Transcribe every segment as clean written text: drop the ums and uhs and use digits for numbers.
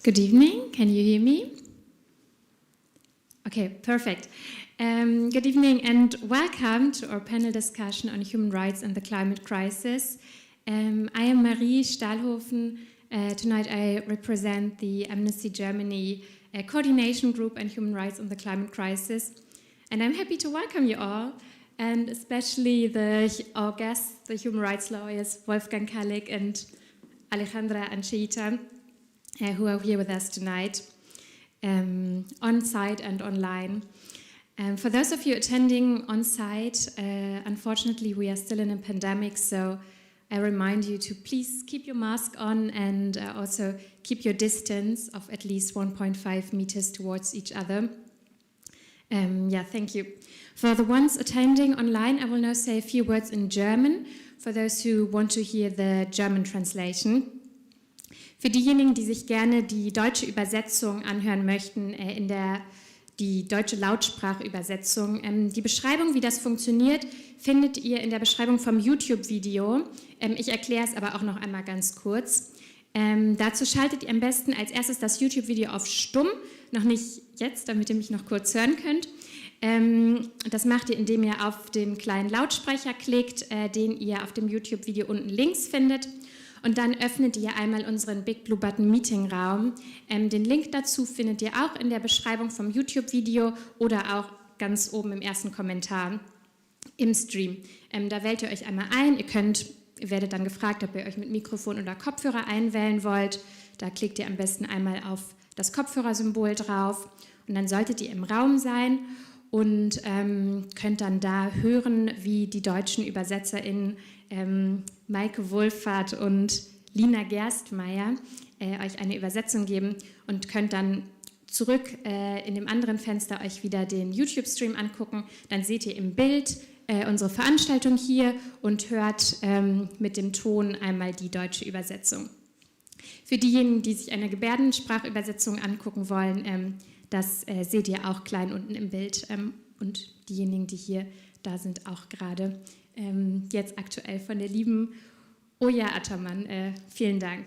Good evening, can you hear me? Okay, perfect. Good evening and welcome to our panel discussion on human rights and the climate crisis. I am Marie Stahlhofen. Tonight I represent the Amnesty Germany coordination group on human rights and the climate crisis. And I'm happy to welcome you all, and especially our guests, the human rights lawyers Wolfgang, Kaleck and Alejandra, Ancheita, who are here with us tonight, on site and online. For those of you attending on site, unfortunately we are still in a pandemic, so I remind you to please keep your mask on and also keep your distance of at least 1.5 meters towards each other. Thank you. For the ones attending online, I will now say a few words in German, for those who want to hear the German translation. Für diejenigen, die sich gerne die deutsche Übersetzung anhören möchten, die deutsche Lautsprachübersetzung. Die Beschreibung, wie das funktioniert, findet ihr in der Beschreibung vom YouTube-Video. Ich erkläre es aber auch noch einmal ganz kurz. Dazu schaltet ihr am besten als erstes das YouTube-Video auf Stumm, noch nicht jetzt, damit ihr mich noch kurz hören könnt. Das macht ihr, indem ihr auf den kleinen Lautsprecher klickt, den ihr auf dem YouTube-Video unten links findet. Und dann öffnet ihr einmal unseren Big Blue Button Meeting Raum. Den Link dazu findet ihr auch in der Beschreibung vom YouTube-Video oder auch ganz oben im ersten Kommentar im Stream. Da wählt ihr euch einmal ein. Ihr werdet dann gefragt, ob ihr euch mit Mikrofon oder Kopfhörer einwählen wollt. Da klickt ihr am besten einmal auf das Kopfhörersymbol drauf und dann solltet ihr im Raum sein und könnt dann da hören, wie die deutschen UbersetzerInnen Maike Wohlfahrt und Lina Gerstmeier euch eine Übersetzung geben und könnt dann zurück in dem anderen Fenster euch wieder den YouTube-Stream angucken. Dann seht ihr im Bild unsere Veranstaltung hier und hört mit dem Ton einmal die deutsche Übersetzung. Für diejenigen, die sich eine Gebärdensprachübersetzung angucken wollen, das seht ihr auch klein unten im Bild. Und diejenigen, die hier da sind, auch gerade jetzt aktuell von der lieben Oja Attermann. Vielen Dank.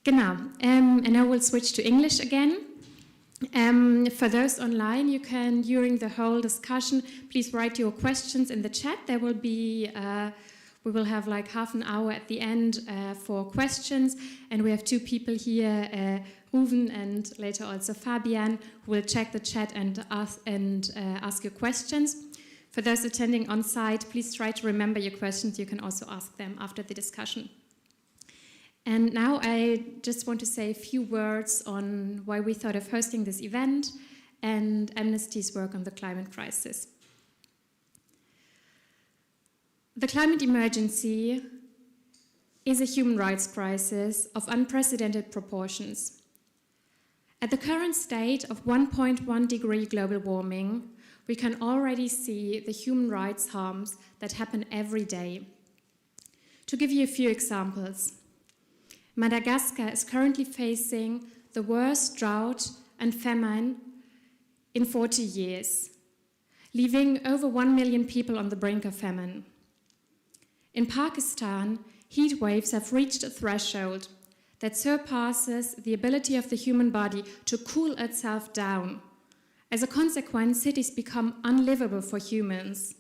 Genau, and I will switch to English again. For those online, you can, during the whole discussion, please write your questions in the chat. There will be, we will have like half an hour at the end for questions, and we have two people here, Ruven and later also Fabian, who will check the chat and ask you questions. For those attending on site, please try to remember your questions. You can also ask them after the discussion. And now I just want to say a few words on why we thought of hosting this event and Amnesty's work on the climate crisis. The climate emergency is a human rights crisis of unprecedented proportions. At the current state of 1.1 degree global warming, we can already see the human rights harms that happen every day. To give you a few examples, Madagascar is currently facing the worst drought and famine in 40 years, leaving over 1 million people on the brink of famine. In Pakistan, heat waves have reached a threshold that surpasses the ability of the human body to cool itself down. As a consequence, cities become unlivable for humans.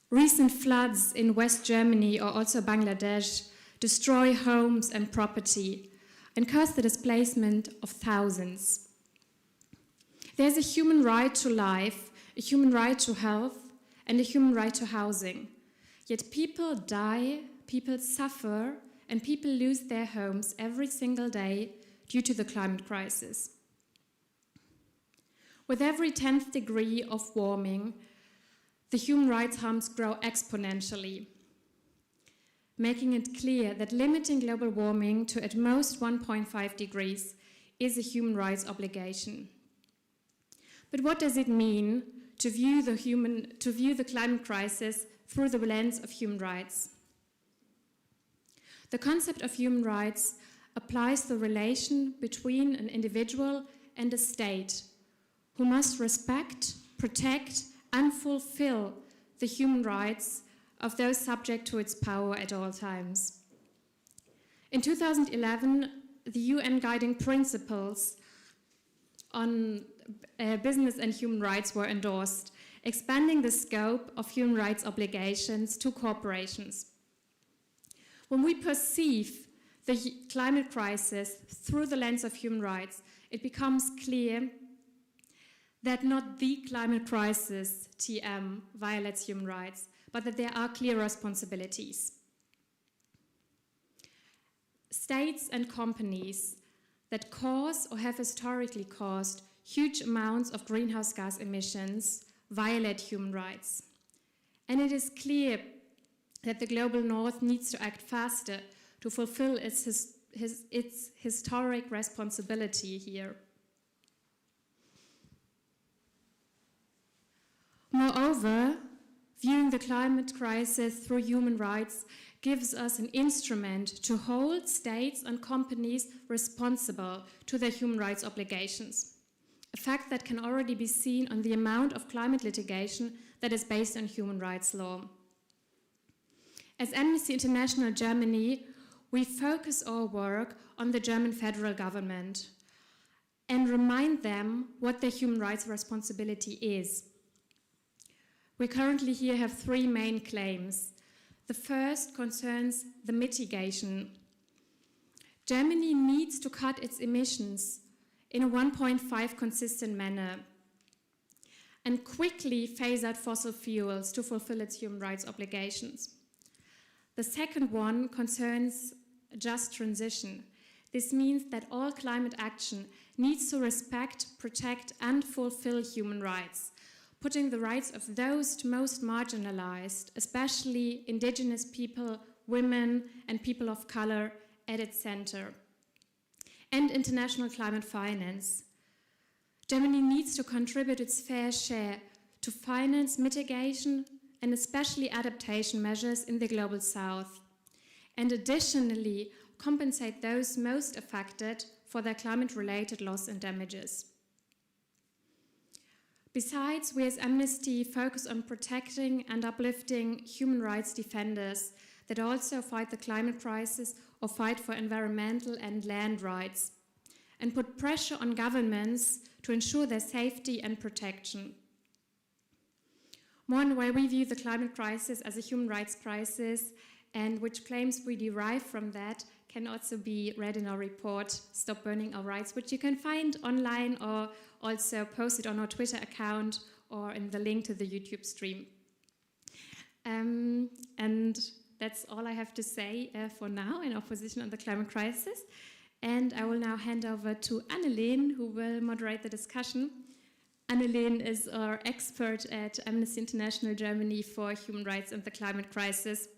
Recent floods in West Germany or also Bangladesh destroy homes and property and cause the displacement of thousands. There's a human right to life, a human right to health, and a human right to housing. Yet people die, people suffer, and people lose their homes every single day due to the climate crisis. With every 10th degree of warming, the human rights harms grow exponentially, making it clear that limiting global warming to at most 1.5 degrees is a human rights obligation. But what does it mean to view the climate crisis through the lens of human rights? The concept of human rights applies the relation between an individual and a state who must respect, protect, and fulfill the human rights of those subject to its power at all times. In 2011, the UN guiding principles on business and human rights were endorsed, expanding the scope of human rights obligations to corporations. When we perceive the climate crisis through the lens of human rights, it becomes clear that not the climate crisis, TM, violates human rights, but that there are clear responsibilities. States and companies that cause or have historically caused huge amounts of greenhouse gas emissions violate human rights. And it is clear that the global north needs to act faster to fulfill its historic responsibility here. Moreover, viewing the climate crisis through human rights gives us an instrument to hold states and companies responsible to their human rights obligations, a fact that can already be seen on the amount of climate litigation that is based on human rights law. As Amnesty International Germany, we focus our work on the German federal government and remind them what their human rights responsibility is. We currently here have three main claims. The first concerns the mitigation. Germany needs to cut its emissions in a 1.5 consistent manner and quickly phase out fossil fuels to fulfill its human rights obligations. The second one concerns just transition. This means that all climate action needs to respect, protect, and fulfill human rights, putting the rights of those most marginalized, especially indigenous people, women, and people of color, at its center. And international climate finance. Germany needs to contribute its fair share to finance mitigation and especially adaptation measures in the global south, and additionally compensate those most affected for their climate-related loss and damages. Besides, we as Amnesty focus on protecting and uplifting human rights defenders that also fight the climate crisis or fight for environmental and land rights, and put pressure on governments to ensure their safety and protection. More on why we view the climate crisis as a human rights crisis and which claims we derive from that can also be read in our report, Stop Burning Our Rights, which you can find online or also posted on our Twitter account or in the link to the YouTube stream. And that's all I have to say for now in our position on the climate crisis. And I will now hand over to Annelien, who will moderate the discussion. Annelien is our expert at Amnesty International Germany for human rights and the climate crisis.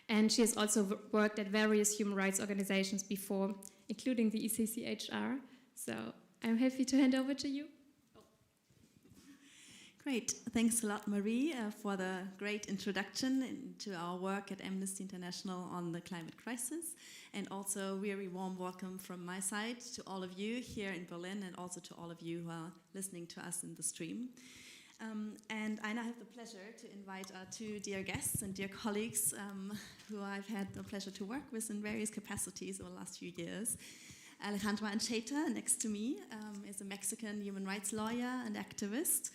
And she has also worked at various human rights organizations before, including the ECCHR. So I'm happy to hand over to you. Great. Thanks a lot, Marie, for the great introduction to our work at Amnesty International on the climate crisis. And also a very warm welcome from my side to all of you here in Berlin and also to all of you who are listening to us in the stream. And I now have the pleasure to invite our two dear guests and dear colleagues who I've had the pleasure to work with in various capacities over the last few years. Alejandra Ancheita, next to me, is a Mexican human rights lawyer and activist.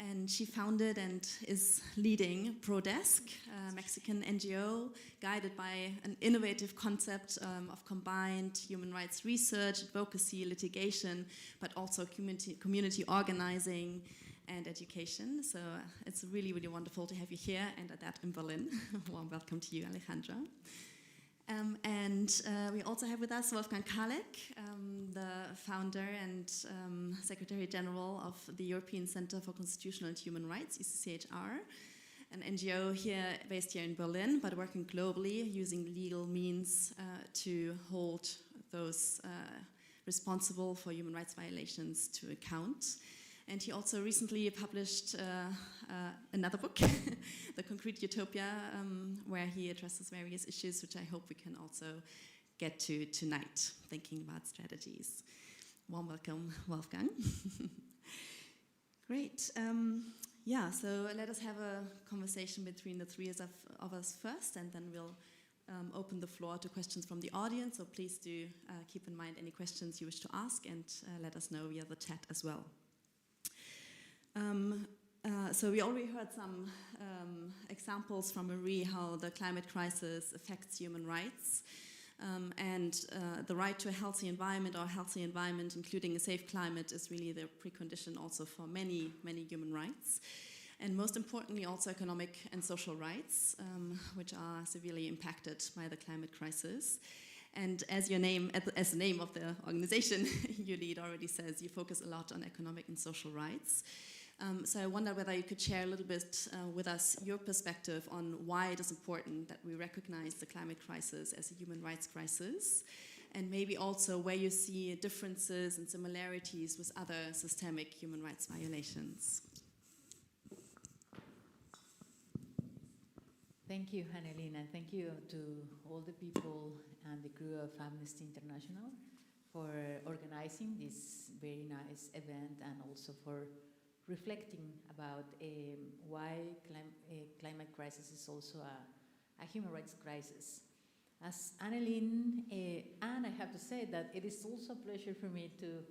And she founded and is leading ProDesk, a Mexican NGO guided by an innovative concept of combined human rights research, advocacy, litigation, but also community organizing and education. So it's really, really wonderful to have you here and at that in Berlin. Warm welcome to you, Alejandra. We also have with us Wolfgang Kaleck, the founder and Secretary General of the European Center for Constitutional and Human Rights, ECCHR, an NGO based here in Berlin, but working globally using legal means to hold those responsible for human rights violations to account. And he also recently published another book, The Concrete Utopia, where he addresses various issues, which I hope we can also get to tonight, thinking about strategies. Warm welcome, Wolfgang. Great. So let us have a conversation between the three of us first, and then we'll open the floor to questions from the audience, so please do keep in mind any questions you wish to ask and let us know via the chat as well. So we already heard some examples from Marie how the climate crisis affects human rights. And the right to a healthy environment, or a healthy environment including a safe climate, is really the precondition also for many, many human rights. And most importantly, also economic and social rights, which are severely impacted by the climate crisis. And as the name of the organization you lead already says, you focus a lot on economic and social rights. So I wonder whether you could share a little bit with us your perspective on why it is important that we recognize the climate crisis as a human rights crisis, and maybe also where you see differences and similarities with other systemic human rights violations. Thank you, Annelien, and thank you to all the people and the crew of Amnesty International for organizing this very nice event, and also for reflecting about why climate crisis is also a human rights crisis. As Annelien, and I have to say that it is also a pleasure for me to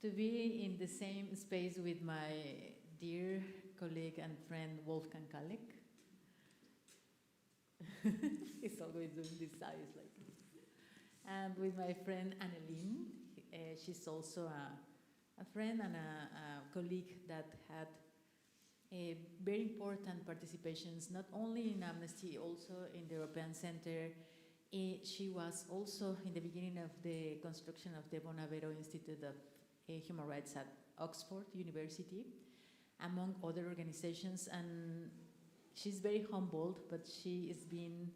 be in the same space with my dear colleague and friend Wolfgang Kaleck. He's always doing this eyes like this. And with my friend Annelien, she's also a friend and a colleague that had very important participations, not only in Amnesty, also in the European Center. She was also in the beginning of the construction of the Bonavero Institute of Human Rights at Oxford University, among other organizations. And she's very humbled, but she has been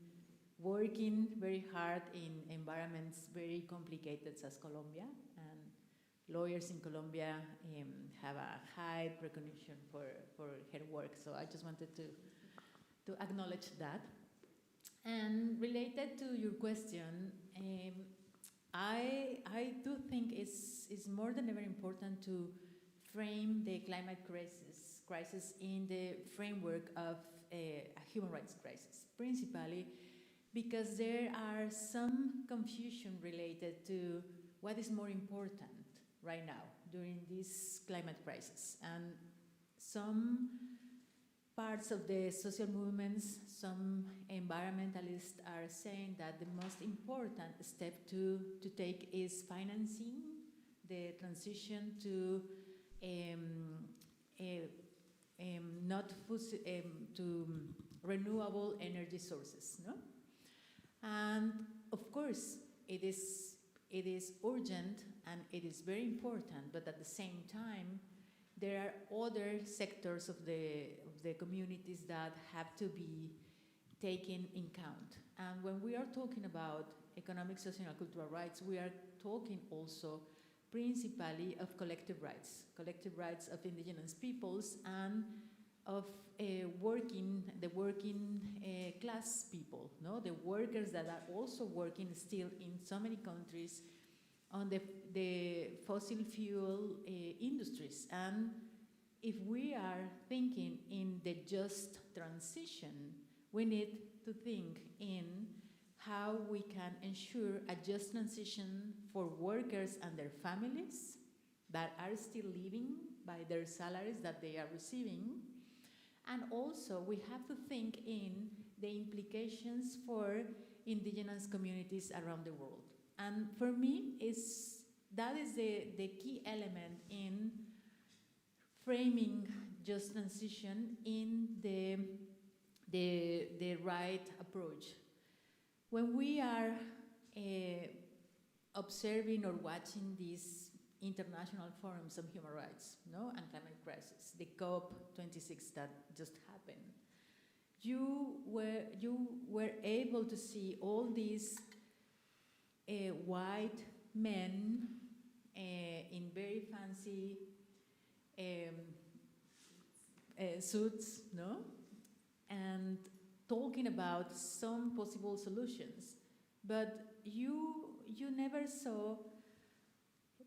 working very hard in environments very complicated as Colombia. And lawyers in Colombia have a high recognition for her work. So I just wanted to acknowledge that. And related to your question, I do think it's more than ever important to frame the climate crisis in the framework of a human rights crisis, principally because there are some confusion related to what is more important right now during this climate crisis. And some parts of the social movements, some environmentalists are saying that the most important step to take is financing the transition to to renewable energy sources, no? And of course, it is urgent and it is very important, but at the same time, there are other sectors of the communities that have to be taken in count. And when we are talking about economic, social, and cultural rights, we are talking also principally of collective rights of indigenous peoples and of the working class people, no? The workers that are also working still in so many countries on the fossil fuel industries. And if we are thinking in the just transition, we need to think in how we can ensure a just transition for workers and their families that are still living by their salaries that they are receiving. And also we have to think in the implications for indigenous communities around the world. And for me, that is the key element in framing just transition in the right approach. When we are observing or watching these international forums on human rights, no, and climate crisis, the COP26 that just happened, you were able to see all these white men in very fancy suits, no, and talking about some possible solutions, but you never saw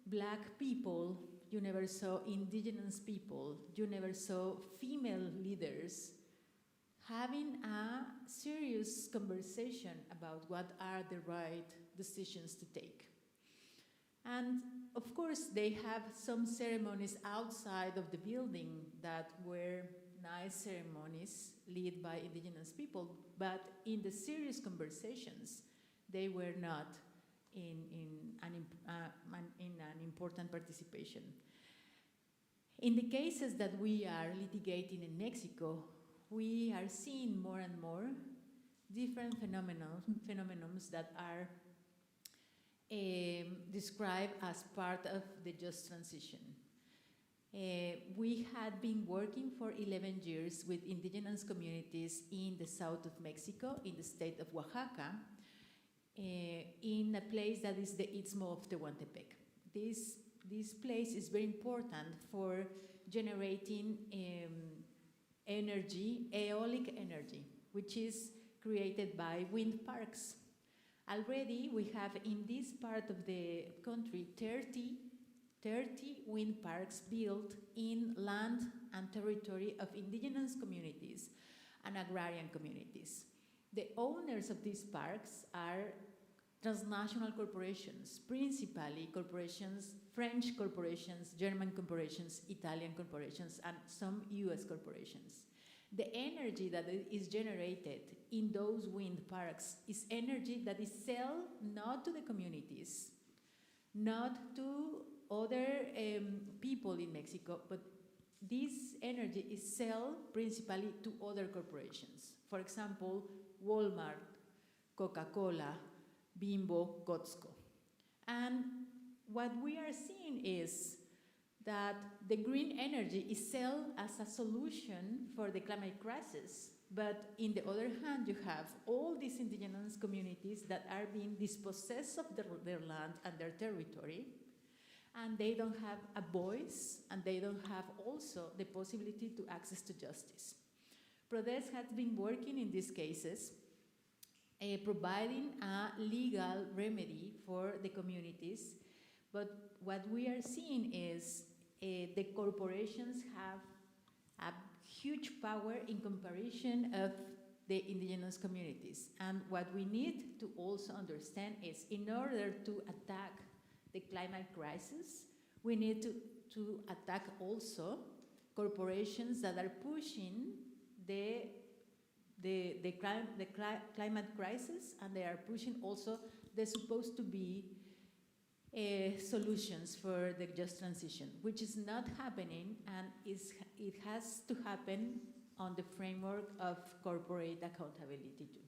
Black people, you never saw indigenous people, you never saw female leaders having a serious conversation about what are the right decisions to take. And of course, they have some ceremonies outside of the building that were nice ceremonies led by indigenous people, but in the serious conversations, they were not in an important participation. In the cases that we are litigating in Mexico, we are seeing more and more different phenomena that are described as part of the just transition. We had been working for 11 years with indigenous communities in the south of Mexico, in the state of Oaxaca, in a place that is the Istmo of Tehuantepec. This place is very important for generating energy, aeolic energy, which is created by wind parks. Already we have in this part of the country 30 wind parks built in land and territory of indigenous communities and agrarian communities. The owners of these parks are transnational corporations, principally corporations, French corporations, German corporations, Italian corporations, and some US corporations. The energy that is generated in those wind parks is energy that is sold not to the communities, not to other people in Mexico, but this energy is sold principally to other corporations. For example, Walmart, Coca-Cola, Bimbo, Costco. And what we are seeing is that the green energy is sold as a solution for the climate crisis. But in the other hand, you have all these indigenous communities that are being dispossessed of their land and their territory, and they don't have a voice, and they don't have also the possibility to access to justice. PRODES has been working in these cases, providing a legal remedy for the communities, but what we are seeing is the corporations have a huge power in comparison of the indigenous communities. And what we need to also understand is, in order to attack the climate crisis, we need to attack also corporations that are pushing the climate crisis, and they are pushing also the supposed to be solutions for the just transition, which is not happening, and it has to happen on the framework of corporate accountability too.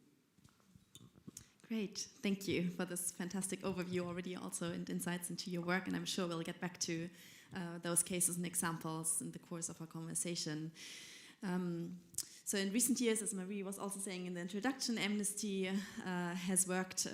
Great, thank you for this fantastic overview already, also and insights into your work, and I'm sure we'll get back to those cases and examples in the course of our conversation. So in recent years, as Marie was also saying in the introduction, Amnesty has worked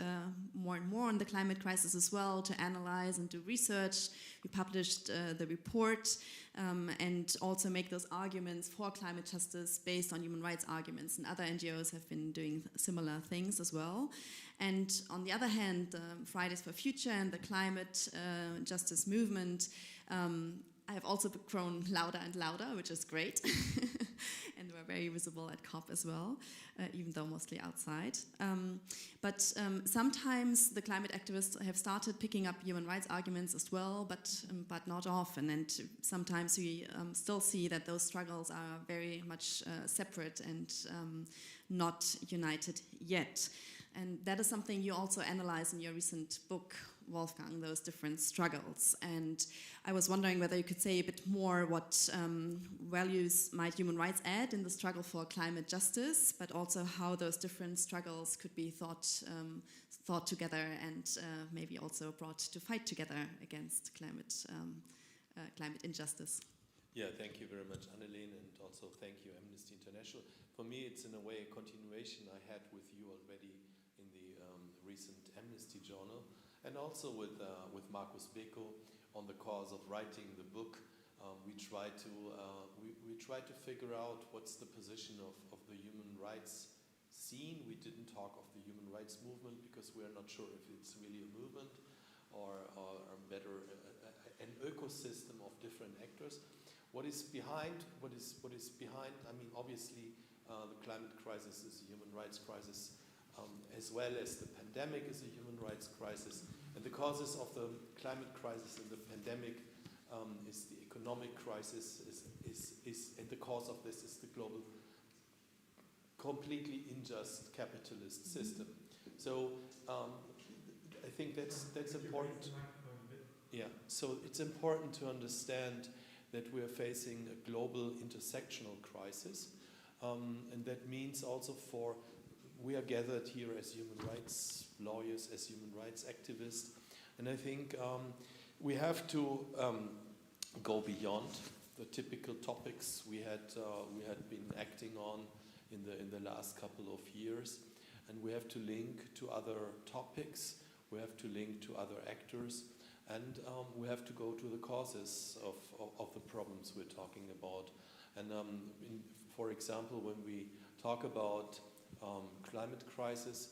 more and more on the climate crisis as well, to analyze and do research. We published the report and also make those arguments for climate justice based on human rights arguments, and other NGOs have been doing similar things as well. And on the other hand, Fridays for Future and the climate justice movement have also grown louder and louder, which is great. And we're very visible at COP as well, even though mostly outside. But sometimes the climate activists have started picking up human rights arguments as well, but not often. And sometimes we still see that those struggles are very much separate and not united yet. And that is something you also analyze in your recent book, Wolfgang, those different struggles. And I was wondering whether you could say a bit more what values might human rights add in the struggle for climate justice, but also how those different struggles could be thought together and maybe also brought to fight together against climate injustice. Yeah, thank you very much, Annelien, and also thank you, Amnesty International. For me, it's in a way a continuation I had with you already in the recent Amnesty Journal, and also with Markus Beko on the cause of writing the book. We try to figure out what's the position of the human rights scene. We didn't talk of the human rights movement because we're not sure if it's really a movement or better an ecosystem of different actors. What is behind? I mean, obviously, The climate crisis is a human rights crisis, as well as the pandemic is a human rights crisis. And the causes of the climate crisis and the pandemic is the economic crisis, and the cause of this is the global, completely unjust capitalist system. So I think that's important. Yeah, so it's important to understand that we are facing a global intersectional crisis, and that means also we are gathered here as human rights lawyers, as human rights activists, and I think we have to go beyond the typical topics we had been acting on in the last couple of years, and we have to link to other topics, we have to link to other actors, and we have to go to the causes of the problems we're talking about. And for example, when we talk about climate crisis,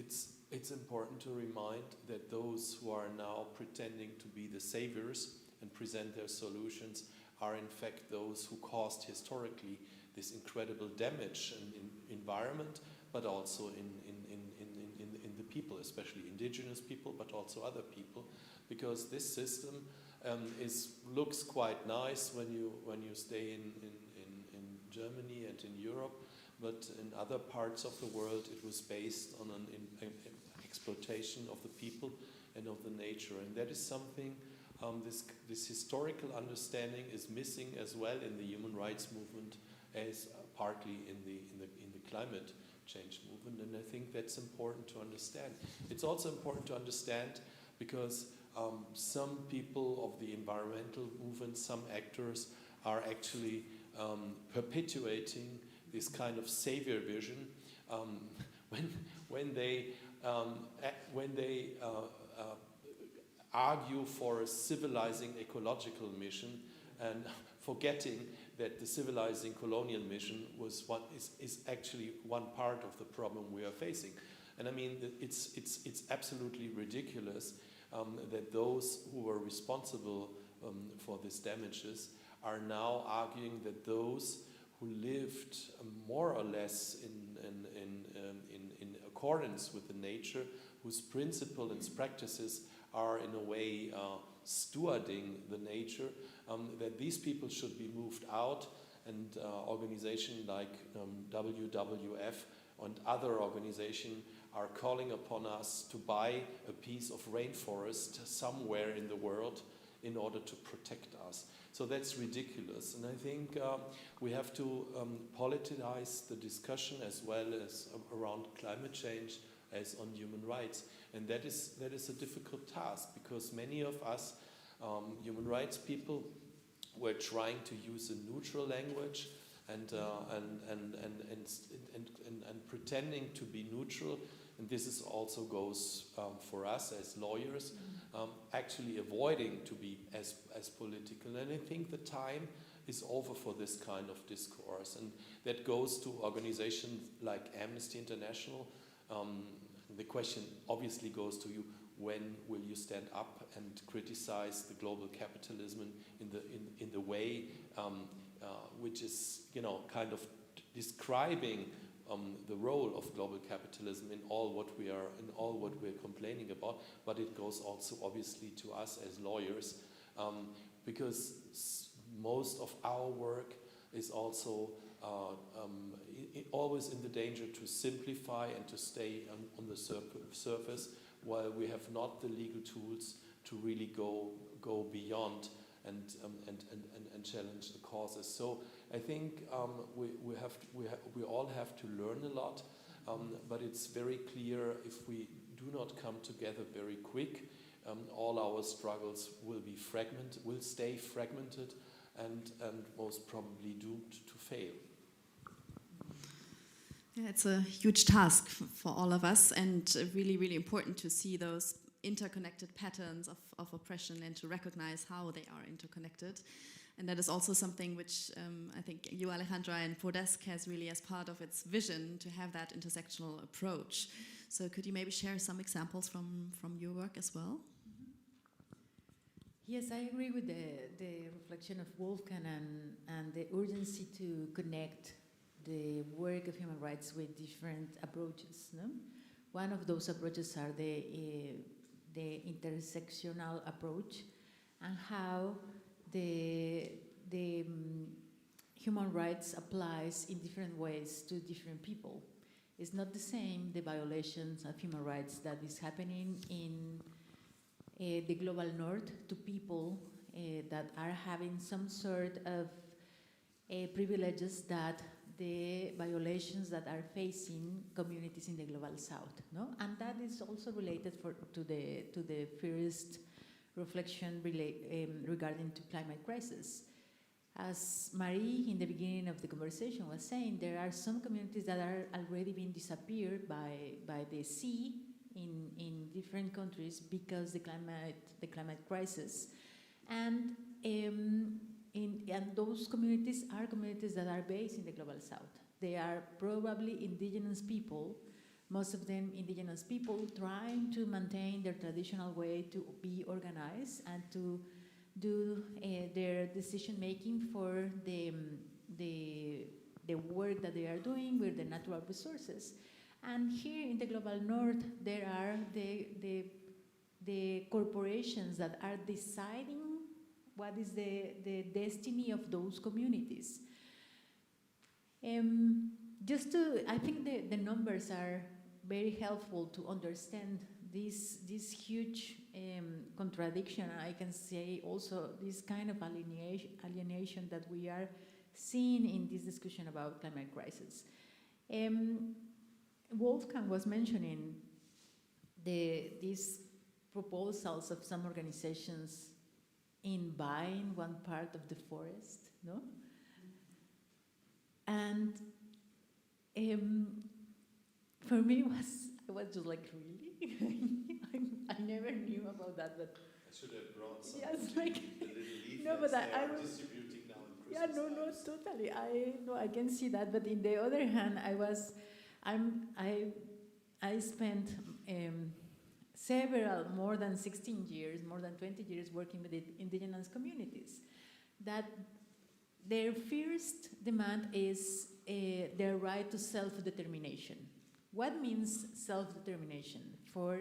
it's important to remind that those who are now pretending to be the saviors and present their solutions are in fact those who caused historically this incredible damage in environment, but also in the people, especially indigenous people, but also other people, because this system looks quite nice when you stay in Germany and in Europe, but in other parts of the world it was based on an exploitation of the people and of the nature, and that is something this historical understanding is missing as well in the human rights movement, as partly in the climate change movement, and I think that's important to understand. It's also important to understand because some people of the environmental movement, some actors are actually perpetuating this kind of savior vision when they argue for a civilizing ecological mission and forgetting that the civilizing colonial mission is actually one part of the problem we are facing. And I mean, it's absolutely ridiculous that those who were responsible for these damages are now arguing that those who lived more or less in accordance with the nature, whose principles and practices are in a way stewarding the nature, that these people should be moved out, and organizations like WWF and other organizations are calling upon us to buy a piece of rainforest somewhere in the world in order to protect us. So that's ridiculous, and I think we have to politicize the discussion as well as around climate change as on human rights, and that is a difficult task because many of us human rights people were trying to use a neutral language and pretending to be neutral, and this is also goes for us as lawyers, actually avoiding to be as political. And I think the time is over for this kind of discourse, and that goes to organizations like Amnesty International. The question obviously goes to you: when will you stand up and criticize the global capitalism in the way which is, kind of describing the role of global capitalism in all what we're complaining about, but it goes also obviously to us as lawyers, because most of our work is also always in the danger to simplify and to stay on the surface, while we have not the legal tools to really go beyond and challenge the causes. So I think we all have to learn a lot, but it's very clear if we do not come together very quick, all our struggles will stay fragmented, and most probably doomed to fail. Yeah, it's a huge task for all of us, and really, really important to see those interconnected patterns of oppression and to recognize how they are interconnected. And that is also something which I think you, Alejandra, and Podesk has really as part of its vision to have that intersectional approach. So could you maybe share some examples from your work as well? Yes, I agree with the reflection of Wolfgang and the urgency to connect the work of human rights with different approaches. No? One of those approaches are the intersectional approach, and how the human rights applies in different ways to different people. It's not the same, the violations of human rights that is happening in the global north to people that are having some sort of privileges that the violations that are facing communities in the global south, no? And that is also related to the first reflection regarding to climate crisis. As Marie in the beginning of the conversation was saying, there are some communities that are already being disappeared by the sea in different countries because the climate crisis, and those communities are communities that are based in the global south. They are probably indigenous people, most of them indigenous people trying to maintain their traditional way to be organized and to do their decision making for the work that they are doing with the natural resources. And here in the global north, there are the corporations that are deciding what is the destiny of those communities. I think the numbers are very helpful to understand this huge contradiction. I can say also this kind of alienation that we are seeing in this discussion about climate crisis. Wolfgang was mentioning these proposals of some organizations in buying one part of the forest, no? And for me, I was just like, really? I never knew about that, but I should have brought some. Yes, like the little leaflets no, but they I are was distributing now in yeah, Christmas no, times. totally. I can see that, but in the other hand, I spent more than 16 years, more than 20 years working with the indigenous communities. That their first demand is their right to self-determination. What means self-determination for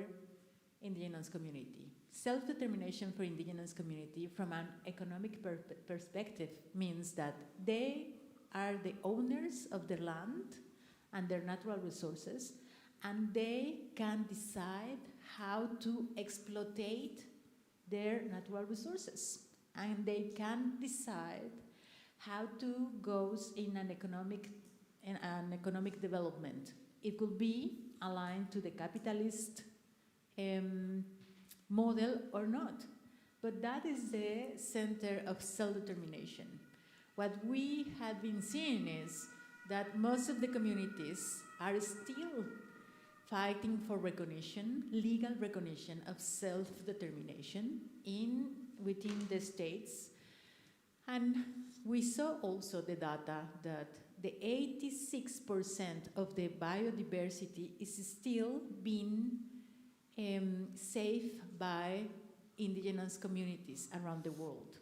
indigenous community? Self-determination for indigenous community from an economic perspective means that they are the owners of their land and their natural resources, and they can decide how to exploitate their natural resources. And they can decide how to go in an economic development. It could be aligned to the capitalist model or not. But that is the center of self-determination. What we have been seeing is that most of the communities are still fighting for recognition, legal recognition of self-determination within the states. And we saw also the data that the 86% of the biodiversity is still being saved by indigenous communities around the world.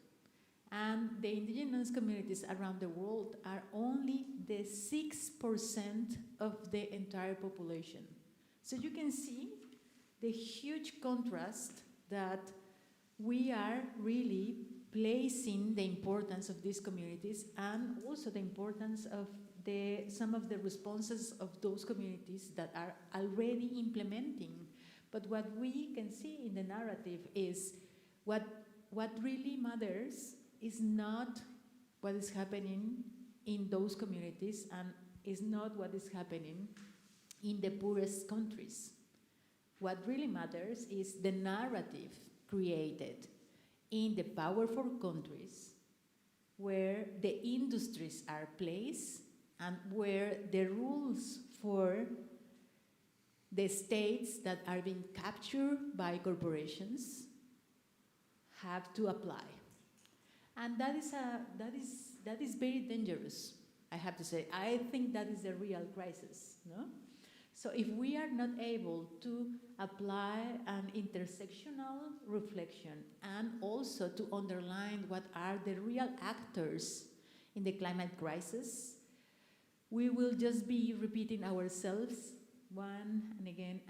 And the indigenous communities around the world are only the 6% of the entire population. So you can see the huge contrast that we are really placing the importance of these communities, and also the importance of some of the responses of those communities that are already implementing. But what we can see in the narrative is what really matters is not what is happening in those communities, and is not what is happening in the poorest countries. What really matters is the narrative created in the powerful countries where the industries are placed and where the rules for the states that are being captured by corporations have to apply. And that is very dangerous, I have to say. I think that is a real crisis, no? So if we are not able to apply an intersectional reflection and also to underline what are the real actors in the climate crisis, we will just be repeating ourselves one and again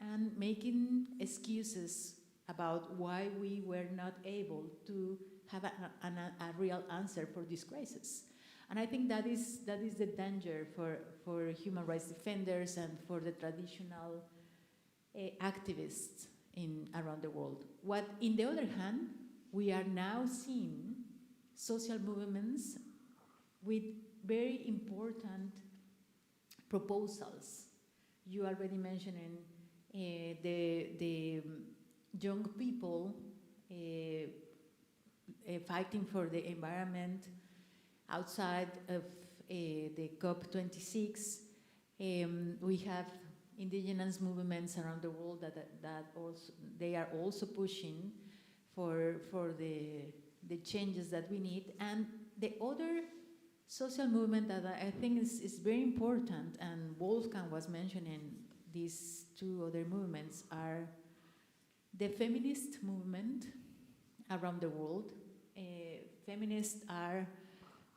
and making excuses about why we were not able to have a real answer for this crisis. And I think that is the danger for human rights defenders and for the traditional activists around the world. What, in the other hand, we are now seeing social movements with very important proposals. You already mentioned the young people fighting for the environment outside of the COP26. We have indigenous movements around the world that also they are also pushing for the changes that we need. And the other social movement that I think is very important, and Wolfgang was mentioning these two other movements, are the feminist movement around the world. Feminists are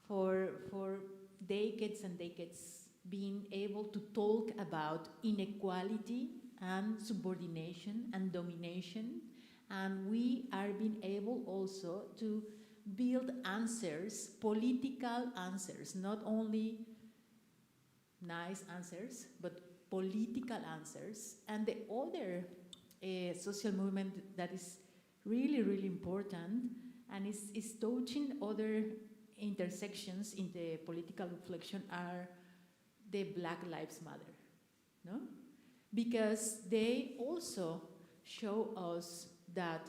for decades and decades being able to talk about inequality and subordination and domination, and we are being able also to build answers, political answers, not only nice answers, but political answers. And the other social movement that is really, really important and is touching other intersections in the political reflection are the Black Lives Matter, no? Because they also show us that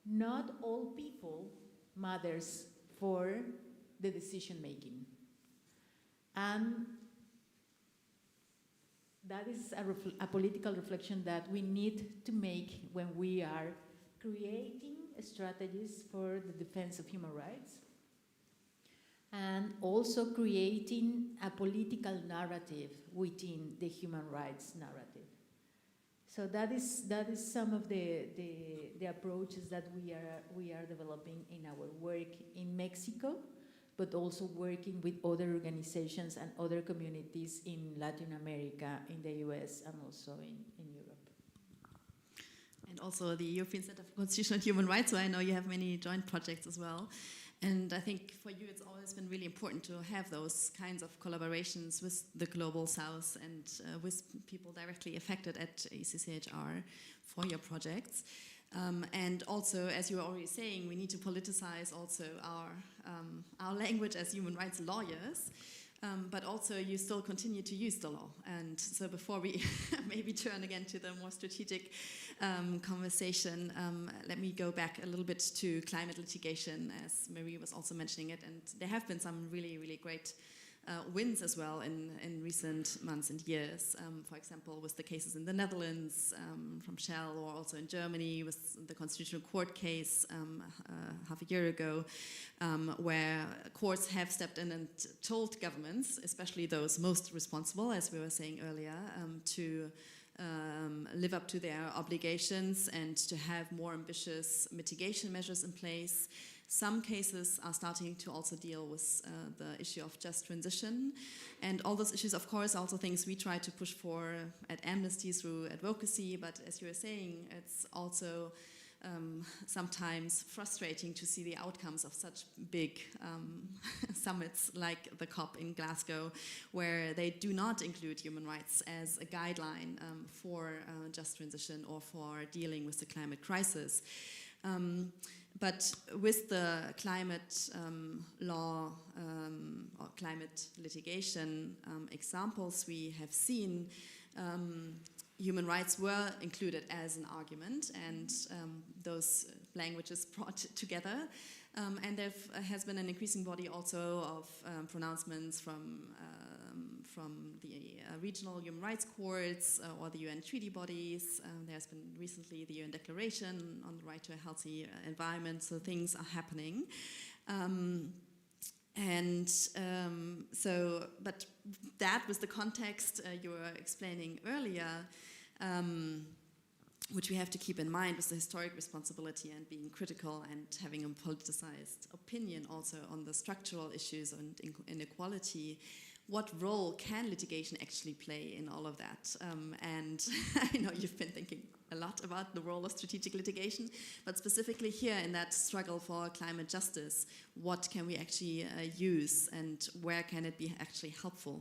not all people matters for the decision making. And that is a political reflection that we need to make when we are creating strategies for the defense of human rights, and also creating a political narrative within the human rights narrative. So that is some of the approaches that we are developing in our work in Mexico, but also working with other organizations and other communities in Latin America, in the US, and also in Europe. And also the European Center for Constitutional and Human Rights, so I know you have many joint projects as well. And I think for you it's always been really important to have those kinds of collaborations with the Global South and with people directly affected at ECCHR for your projects. And also, as you were already saying, we need to politicize also our language as human rights lawyers, but also you still continue to use the law. And so before we maybe turn again to the more strategic conversation, let me go back a little bit to climate litigation, as Marie was also mentioning it. And there have been some really, really great wins as well in recent months and years. For example, with the cases in the Netherlands from Shell, or also in Germany with the Constitutional Court case half a year ago, where courts have stepped in and told governments, especially those most responsible, as we were saying earlier, to live up to their obligations and to have more ambitious mitigation measures in place. Some cases are starting to also deal with the issue of just transition. And all those issues, of course, are also things we try to push for at Amnesty through advocacy. But as you were saying, it's also sometimes frustrating to see the outcomes of such big summits like the COP in Glasgow, where they do not include human rights as a guideline for just transition or for dealing with the climate crisis. But with the climate law or climate litigation examples we have seen, human rights were included as an argument, and those languages brought together. And there has been an increasing body also of pronouncements from the regional human rights courts or the UN treaty bodies. There's been recently the UN Declaration on the Right to a Healthy Environment, so things are happening. But that was the context you were explaining earlier, which we have to keep in mind with the historic responsibility and being critical and having a politicized opinion also on the structural issues and inequality. what role can litigation actually play in all of that? And I know you've been thinking a lot about the role of strategic litigation, but specifically here in that struggle for climate justice, what can we actually use and where can it be actually helpful?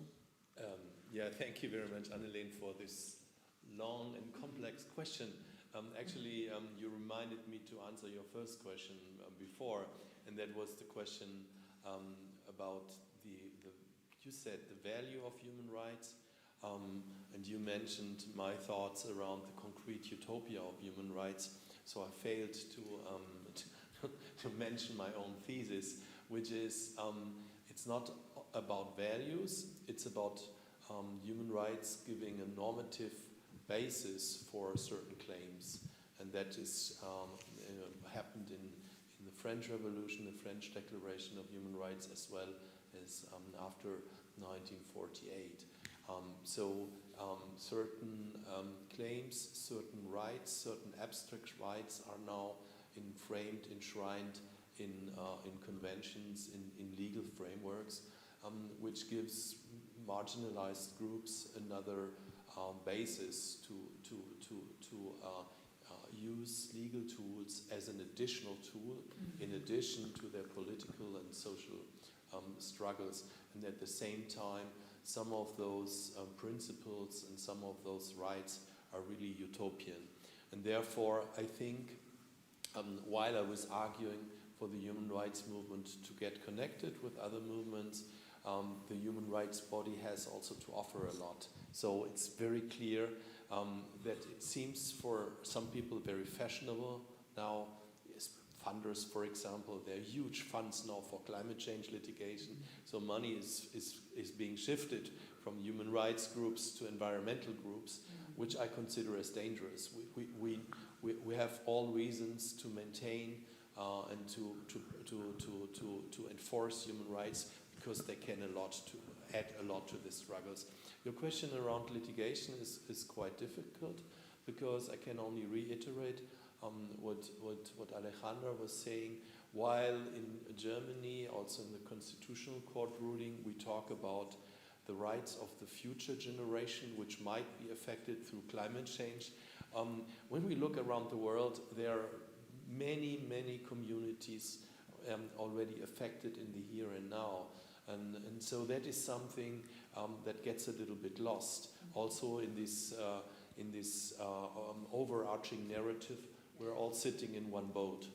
Yeah, thank you very much, Annelien, for this long and complex question. Actually, you reminded me to answer your first question before, and that was the question about you said the value of human rights, and you mentioned my thoughts around the concrete utopia of human rights. So I failed to mention my own thesis, which is it's not about values, it's about human rights giving a normative basis for certain claims, and that is happened in the French Revolution, the French Declaration of Human Rights, as well as after 1948. Certain claims, certain rights, certain abstract rights are now enshrined in conventions, in legal frameworks, which gives marginalized groups another basis to use legal tools as an additional tool in addition to their political and social struggles. And at the same time, some of those principles and some of those rights are really utopian. And therefore, I think while I was arguing for the human rights movement to get connected with other movements, the human rights body has also to offer a lot. So it's very clear that it seems for some people very fashionable now. Funders, for example, there are huge funds now for climate change litigation. So money is being shifted from human rights groups to environmental groups, which I consider as dangerous. We have all reasons to maintain and to enforce human rights, because they can add a lot to the struggles. Your question around litigation is quite difficult, because I can only reiterate what Alejandra was saying. While in Germany, also in the Constitutional Court ruling, we talk about the rights of the future generation, which might be affected through climate change. When we look around the world, there are many, many communities already affected in the here and now. And so that is something that gets a little bit lost. Also in this overarching narrative, we're all sitting in one boat.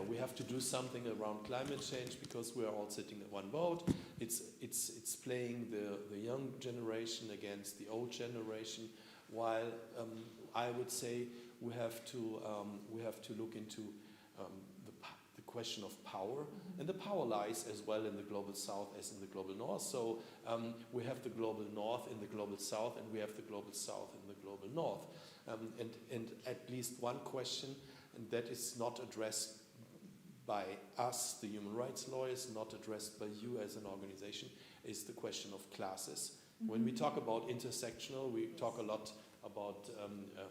We have to do something around climate change because we are all sitting in one boat. It's playing the young generation against the old generation, while I would say we have to look into the question of power, and the power lies as well in the global south as in the global north. So we have the global north in the global south, and we have the global south in the global north. And at least one question, and that is not addressed by us, the human rights lawyers, not addressed by you as an organization, is the question of classes. When we talk about intersectional, we talk a lot about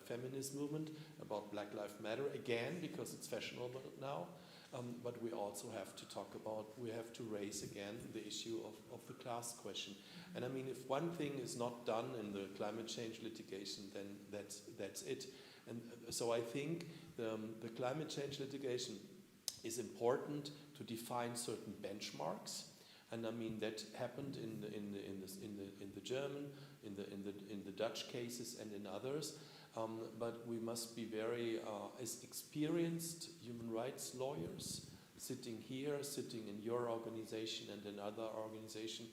feminist movement, about Black Lives Matter, again, because it's fashionable now. But we also have to raise again the issue of the class question. And I mean, if one thing is not done in the climate change litigation, then that's it. And so I think the climate change litigation is important to define certain benchmarks. And I mean, that happened in the German, in the Dutch cases, and in others. But we must be very, as experienced human rights lawyers, sitting here, sitting in your organization and in other organization,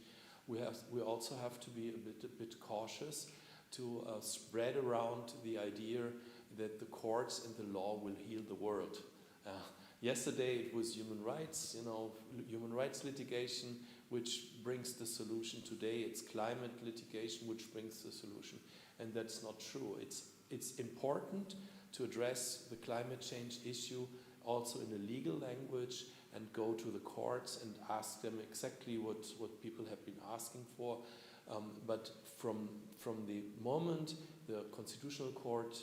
we also have to be a bit cautious to spread around the idea that the courts and the law will heal the world. Yesterday it was human rights litigation, which brings the solution. Today it's climate litigation, which brings the solution. And that's not true. It's important to address the climate change issue also in a legal language and go to the courts and ask them exactly what people have been asking for. But from the moment the Constitutional Court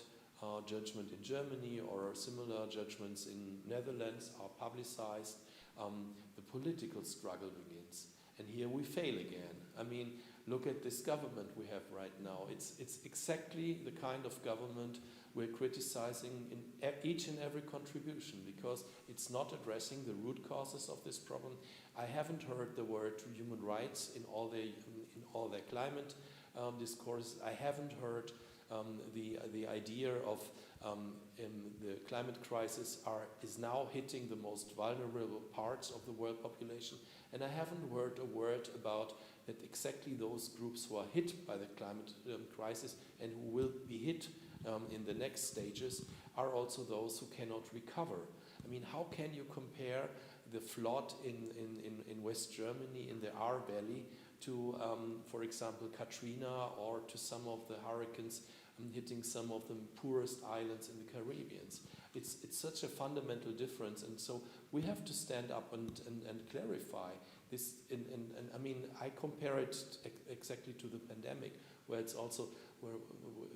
judgment in Germany or similar judgments in Netherlands are publicized, the political struggle begins. And here we fail again. I mean, look at this government we have right now. It's exactly the kind of government we're criticizing in each and every contribution, because it's not addressing the root causes of this problem. I haven't heard the word human rights in all their climate discourse. I haven't heard the idea of the climate crisis is now hitting the most vulnerable parts of the world population, and I haven't heard a word about that exactly those groups who are hit by the climate crisis and who will be hit in the next stages are also those who cannot recover. I mean, how can you compare the flood in West Germany in the Ahr Valley to, for example, Katrina, or to some of the hurricanes hitting some of the poorest islands in the Caribbean? It's such a fundamental difference, and so we have to stand up and clarify this. And I mean, I compare it exactly to the pandemic, where it's also where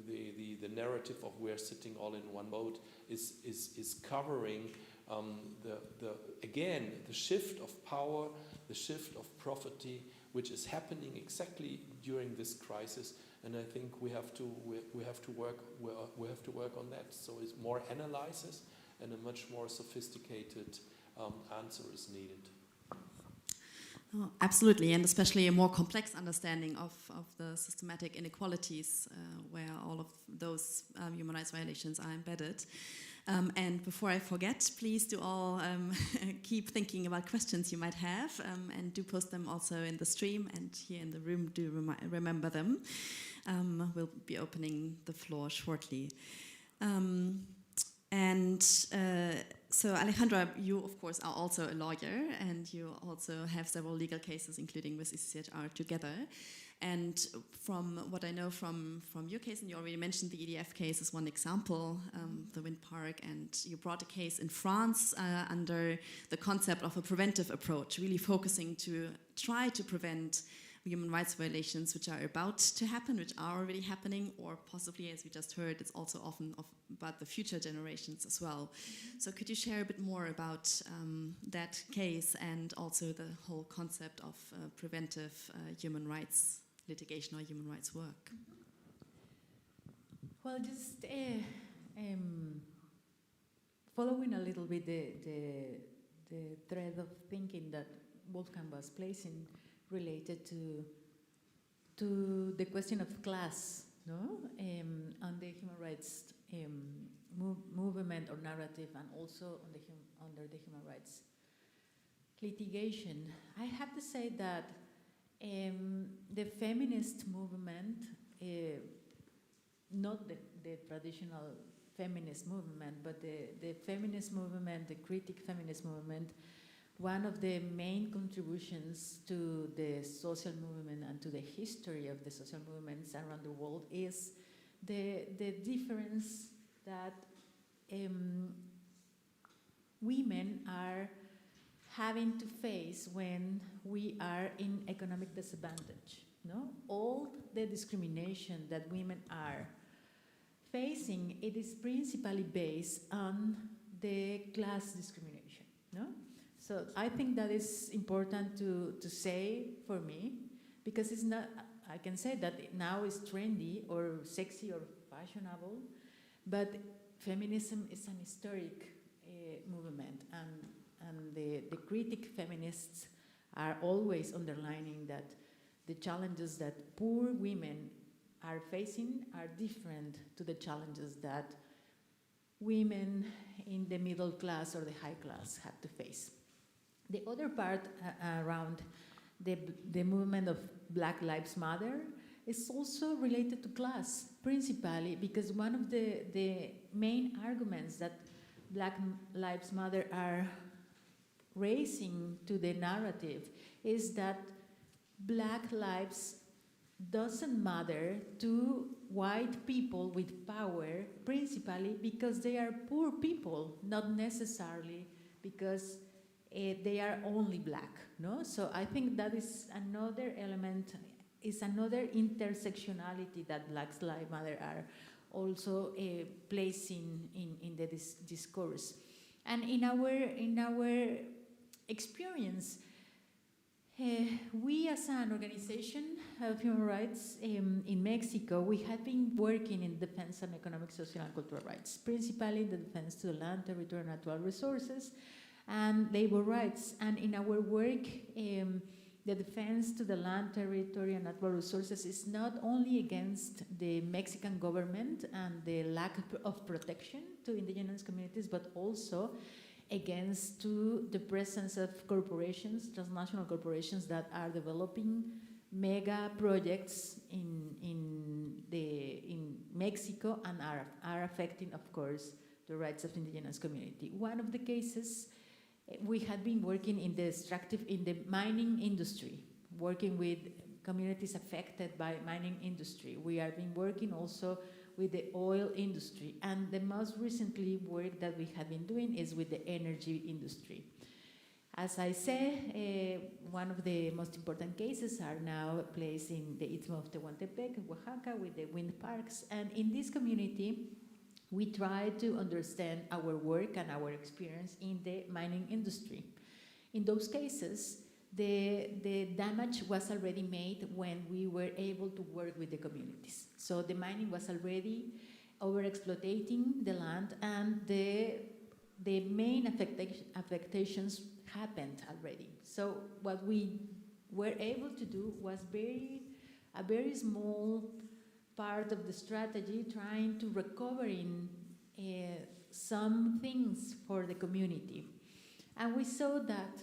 the narrative of we're sitting all in one boat is covering the shift of power, the shift of property, which is happening exactly during this crisis. And I think we have to work on that. So it's more analysis and a much more sophisticated answer is needed. Oh, absolutely, and especially a more complex understanding of the systematic inequalities where all of those human rights violations are embedded. And before I forget, please do all keep thinking about questions you might have, and do post them also in the stream, and here in the room do remember them. We'll be opening the floor shortly. So Alejandra, you of course are also a lawyer, and you also have several legal cases, including with ECCHR together. And from what I know from your case, and you already mentioned the EDF case as one example, the wind park, and you brought a case in France under the concept of a preventive approach, really focusing to try to prevent human rights violations which are about to happen, which are already happening, or possibly, as we just heard, it's also often about the future generations as well. So could you share a bit more about that case and also the whole concept of preventive human rights litigation or human rights work? Well, just following a little bit the thread of thinking that Wolfgang was placing related to the question of class, no, on the human rights movement or narrative, and also on under the human rights litigation. I have to say that the feminist movement, not the traditional feminist movement, but the feminist movement, the critic feminist movement, one of the main contributions to the social movement and to the history of the social movements around the world is the difference that women are having to face when we are in economic disadvantage. No? All the discrimination that women are facing, it is principally based on the class discrimination. No? So I think that is important to say for me, because it's not, I can say that now is trendy or sexy or fashionable, but feminism is an historic movement, and the critic feminists are always underlining that the challenges that poor women are facing are different to the challenges that women in the middle class or the high class have to face. The other part around the movement of Black Lives Matter is also related to class, principally because one of the main arguments that Black Lives Matter are raising to the narrative is that Black lives doesn't matter to white people with power, principally because they are poor people, not necessarily because they are only Black, no? So I think that is another element, is another intersectionality that Black Lives Matter are also placing in the discourse. And in our experience, We as an organization of human rights in Mexico, we have been working in defense of economic, social, and cultural rights, principally in the defense to the land, territory, natural resources, and labor rights. And in our work, the defense to the land, territory, and natural resources is not only against the Mexican government and the lack of protection to indigenous communities, but also against to the presence of corporations, transnational corporations that are developing mega projects in Mexico and are affecting, of course, the rights of indigenous community. One of the cases, we had been working in the mining industry, working with communities affected by mining industry. We have been working also with the oil industry, and the most recently work that we have been doing is with the energy industry. As I said, one of the most important cases are now placed in the Istmo of Tehuantepec, Oaxaca, with the wind parks, and in this community, we try to understand our work and our experience in the mining industry. In those cases, the damage was already made when we were able to work with the communities. So the mining was already over-exploiting the land, and the main affectations happened already. So what we were able to do was a very small part of the strategy, trying to recover some things for the community. And we saw that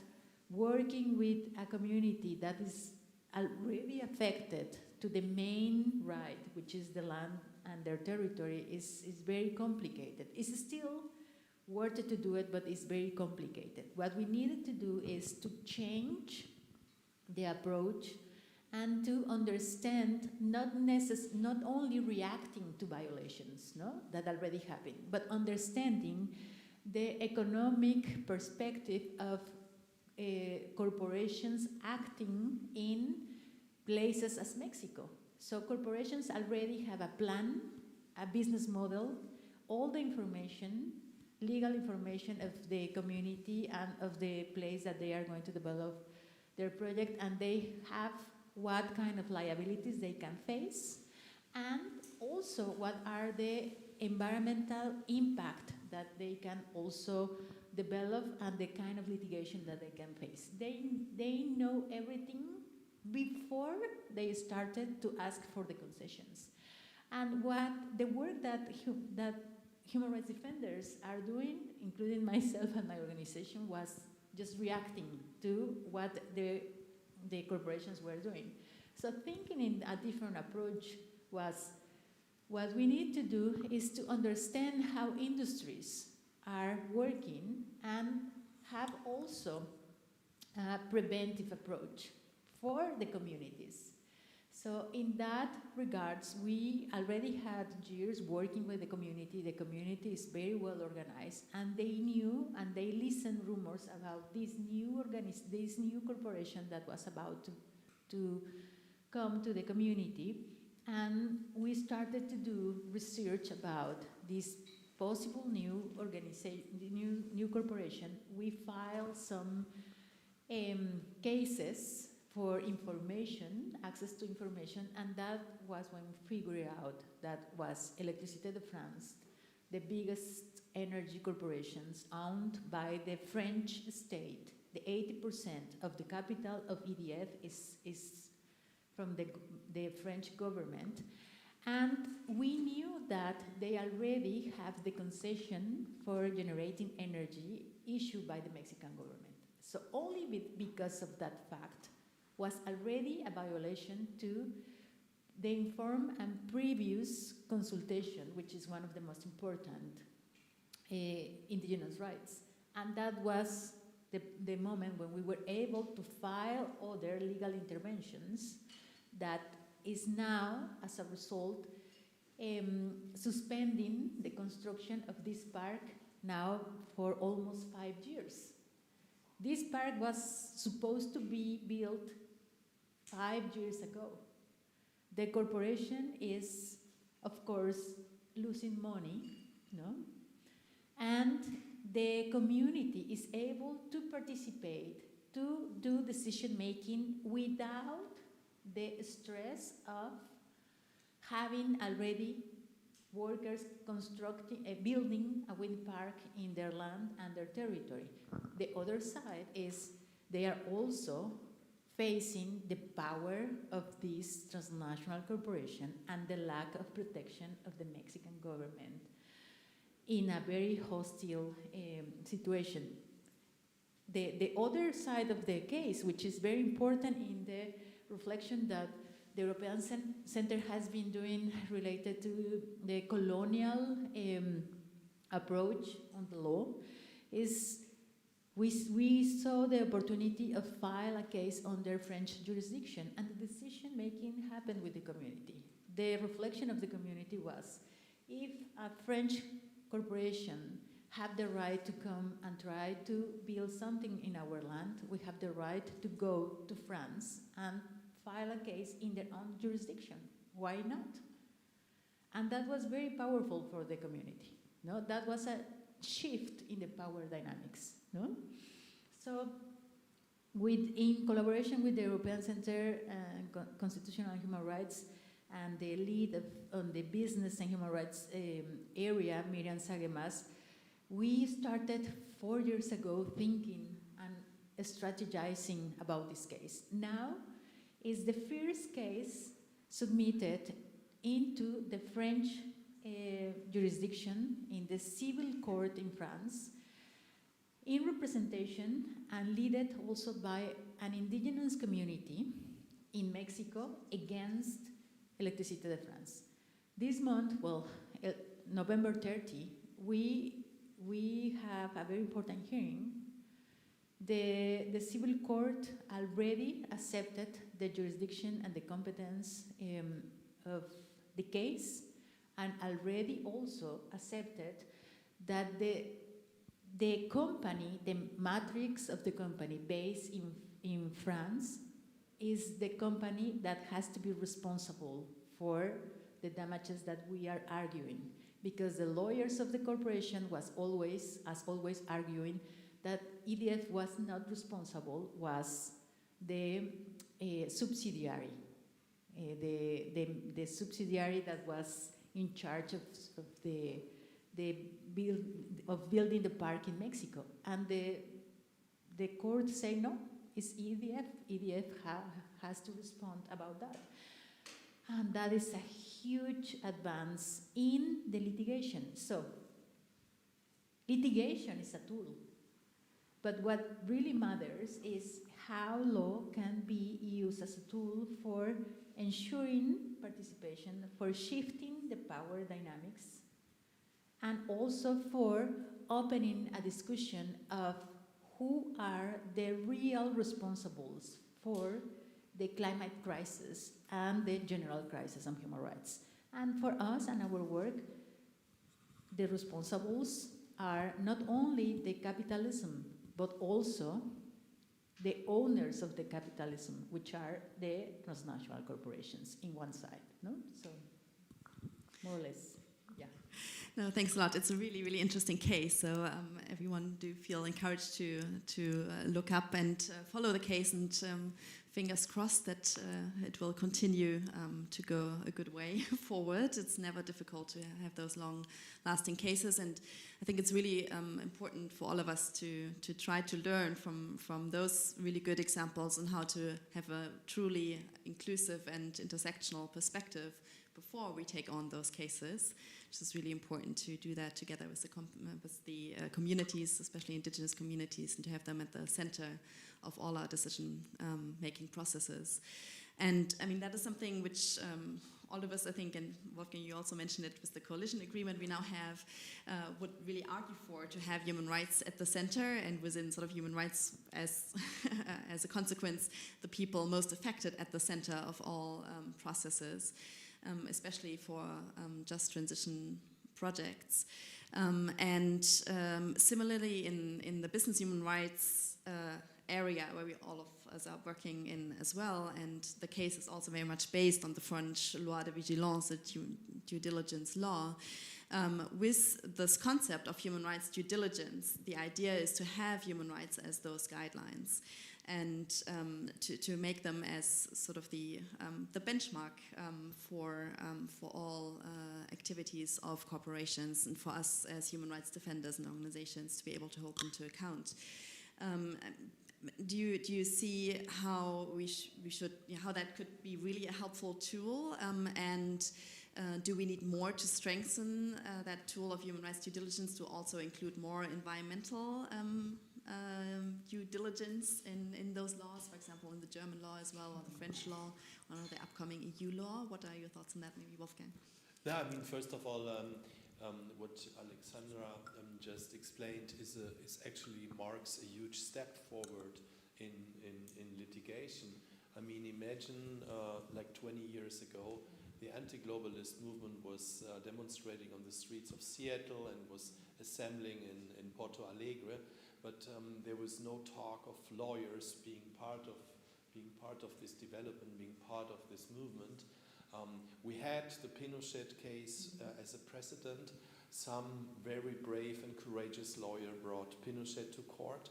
working with a community that is already affected to the main right, which is the land and their territory, is very complicated. It's still worth it to do it, but it's very complicated. What we needed to do is to change the approach and to understand not only reacting to violations, no, that already happened, but understanding the economic perspective of corporations acting in places as Mexico. So corporations already have a plan, a business model, all the information, legal information of the community and of the place that they are going to develop their project, and they have what kind of liabilities they can face, and also what are the environmental impact that they can also develop and the kind of litigation that they can face. They know everything before they started to ask for the concessions. And what the work that human rights defenders are doing, including myself and my organization, was just reacting to what the corporations were doing. So thinking in a different approach was, what we need to do is to understand how industries are working and have also a preventive approach for the communities. So in that regards, we already had years working with the community. The community is very well organized, and they knew and they listened rumors about this new corporation that was about to come to the community. And we started to do research about this possible new organization, new corporation. We filed some cases for information, access to information, and that was when we figured out that was Électricité de France, the biggest energy corporations owned by the French state. The 80% of the capital of EDF is from the French government. And we knew that they already have the concession for generating energy issued by the Mexican government. So only because of that fact was already a violation to the informed and previous consultation, which is one of the most important indigenous rights. And that was the moment when we were able to file other legal interventions that is now, as a result, suspending the construction of this park now for almost 5 years. This park was supposed to be built 5 years ago. The corporation is, of course, losing money, no? And the community is able to participate to do decision making without the stress of having already workers building a wind park in their land and their territory. The other side is they are also facing the power of this transnational corporation and the lack of protection of the Mexican government in a very hostile situation. The other side of the case, which is very important in the reflection that the European Center has been doing related to the colonial approach on the law, is we saw the opportunity of file a case under French jurisdiction, and the decision making happened with the community. The reflection of the community was, if a French corporation have the right to come and try to build something in our land, we have the right to go to France and file a case in their own jurisdiction. Why not? And that was very powerful for the community. No, that was a shift in the power dynamics. No, so in collaboration with the European Center on Constitutional and Human Rights and the lead on the business and human rights area, Miriam Sagemas, we started 4 years ago thinking and strategizing about this case. Now is the first case submitted into the French jurisdiction in the civil court in France, in representation and led also by an indigenous community in Mexico against Electricité de France. This month, well, November 30, we have a very important hearing. The civil court already accepted the jurisdiction and the competence of the case, and already also accepted that the company, the matrix of the company based in France, is the company that has to be responsible for the damages that we are arguing. Because the lawyers of the corporation was always arguing that EDF was not responsible, was the subsidiary, the subsidiary that was in charge of building the park in Mexico. And the court say no, it's EDF. EDF has to respond about that. And that is a huge advance in the litigation. So litigation is a tool. But what really matters is how law can be used as a tool for ensuring participation, for shifting the power dynamics, and also for opening a discussion of who are the real responsibles for the climate crisis and the general crisis on human rights. And for us and our work, the responsibles are not only the capitalism, but also the owners of the capitalism, which are the transnational corporations in one side, no? So, more or less, yeah. No, thanks a lot. It's a really, really interesting case. So everyone do feel encouraged to look up and follow the case, and fingers crossed that it will continue to go a good way forward. It's never difficult to have those long-lasting cases, and I think it's really important for all of us to try to learn from those really good examples on how to have a truly inclusive and intersectional perspective before we take on those cases. It's really important to do that together with the communities, especially indigenous communities, and to have them at the center of all our decision-making processes. And I mean, that is something which all of us, I think, and Wolfgang, you also mentioned it with the coalition agreement we now have, would really argue for, to have human rights at the center, and within sort of human rights as, as a consequence, the people most affected at the center of all processes. Especially for just transition projects. And similarly in the business human rights area where we all of us are working in as well, and the case is also very much based on the French loi de vigilance, the due diligence law. With this concept of human rights due diligence, the idea is to have human rights as those guidelines, and to make them as sort of the benchmark for all activities of corporations, and for us as human rights defenders and organizations to be able to hold them to account. Do you see how how that could be really a helpful tool, and do we need more to strengthen that tool of human rights due diligence to also include more environmental due diligence in those laws, for example, in the German law as well, or the French law, or the upcoming EU law? What are your thoughts on that, maybe Wolfgang? Yeah, I mean, first of all, what Alejandra just explained is actually marks a huge step forward in litigation. I mean, imagine like 20 years ago, the anti-globalist movement was demonstrating on the streets of Seattle and was assembling in Porto Alegre, but there was no talk of lawyers being part of this development, being part of this movement. We had the Pinochet case as a precedent. Some very brave and courageous lawyer brought Pinochet to court,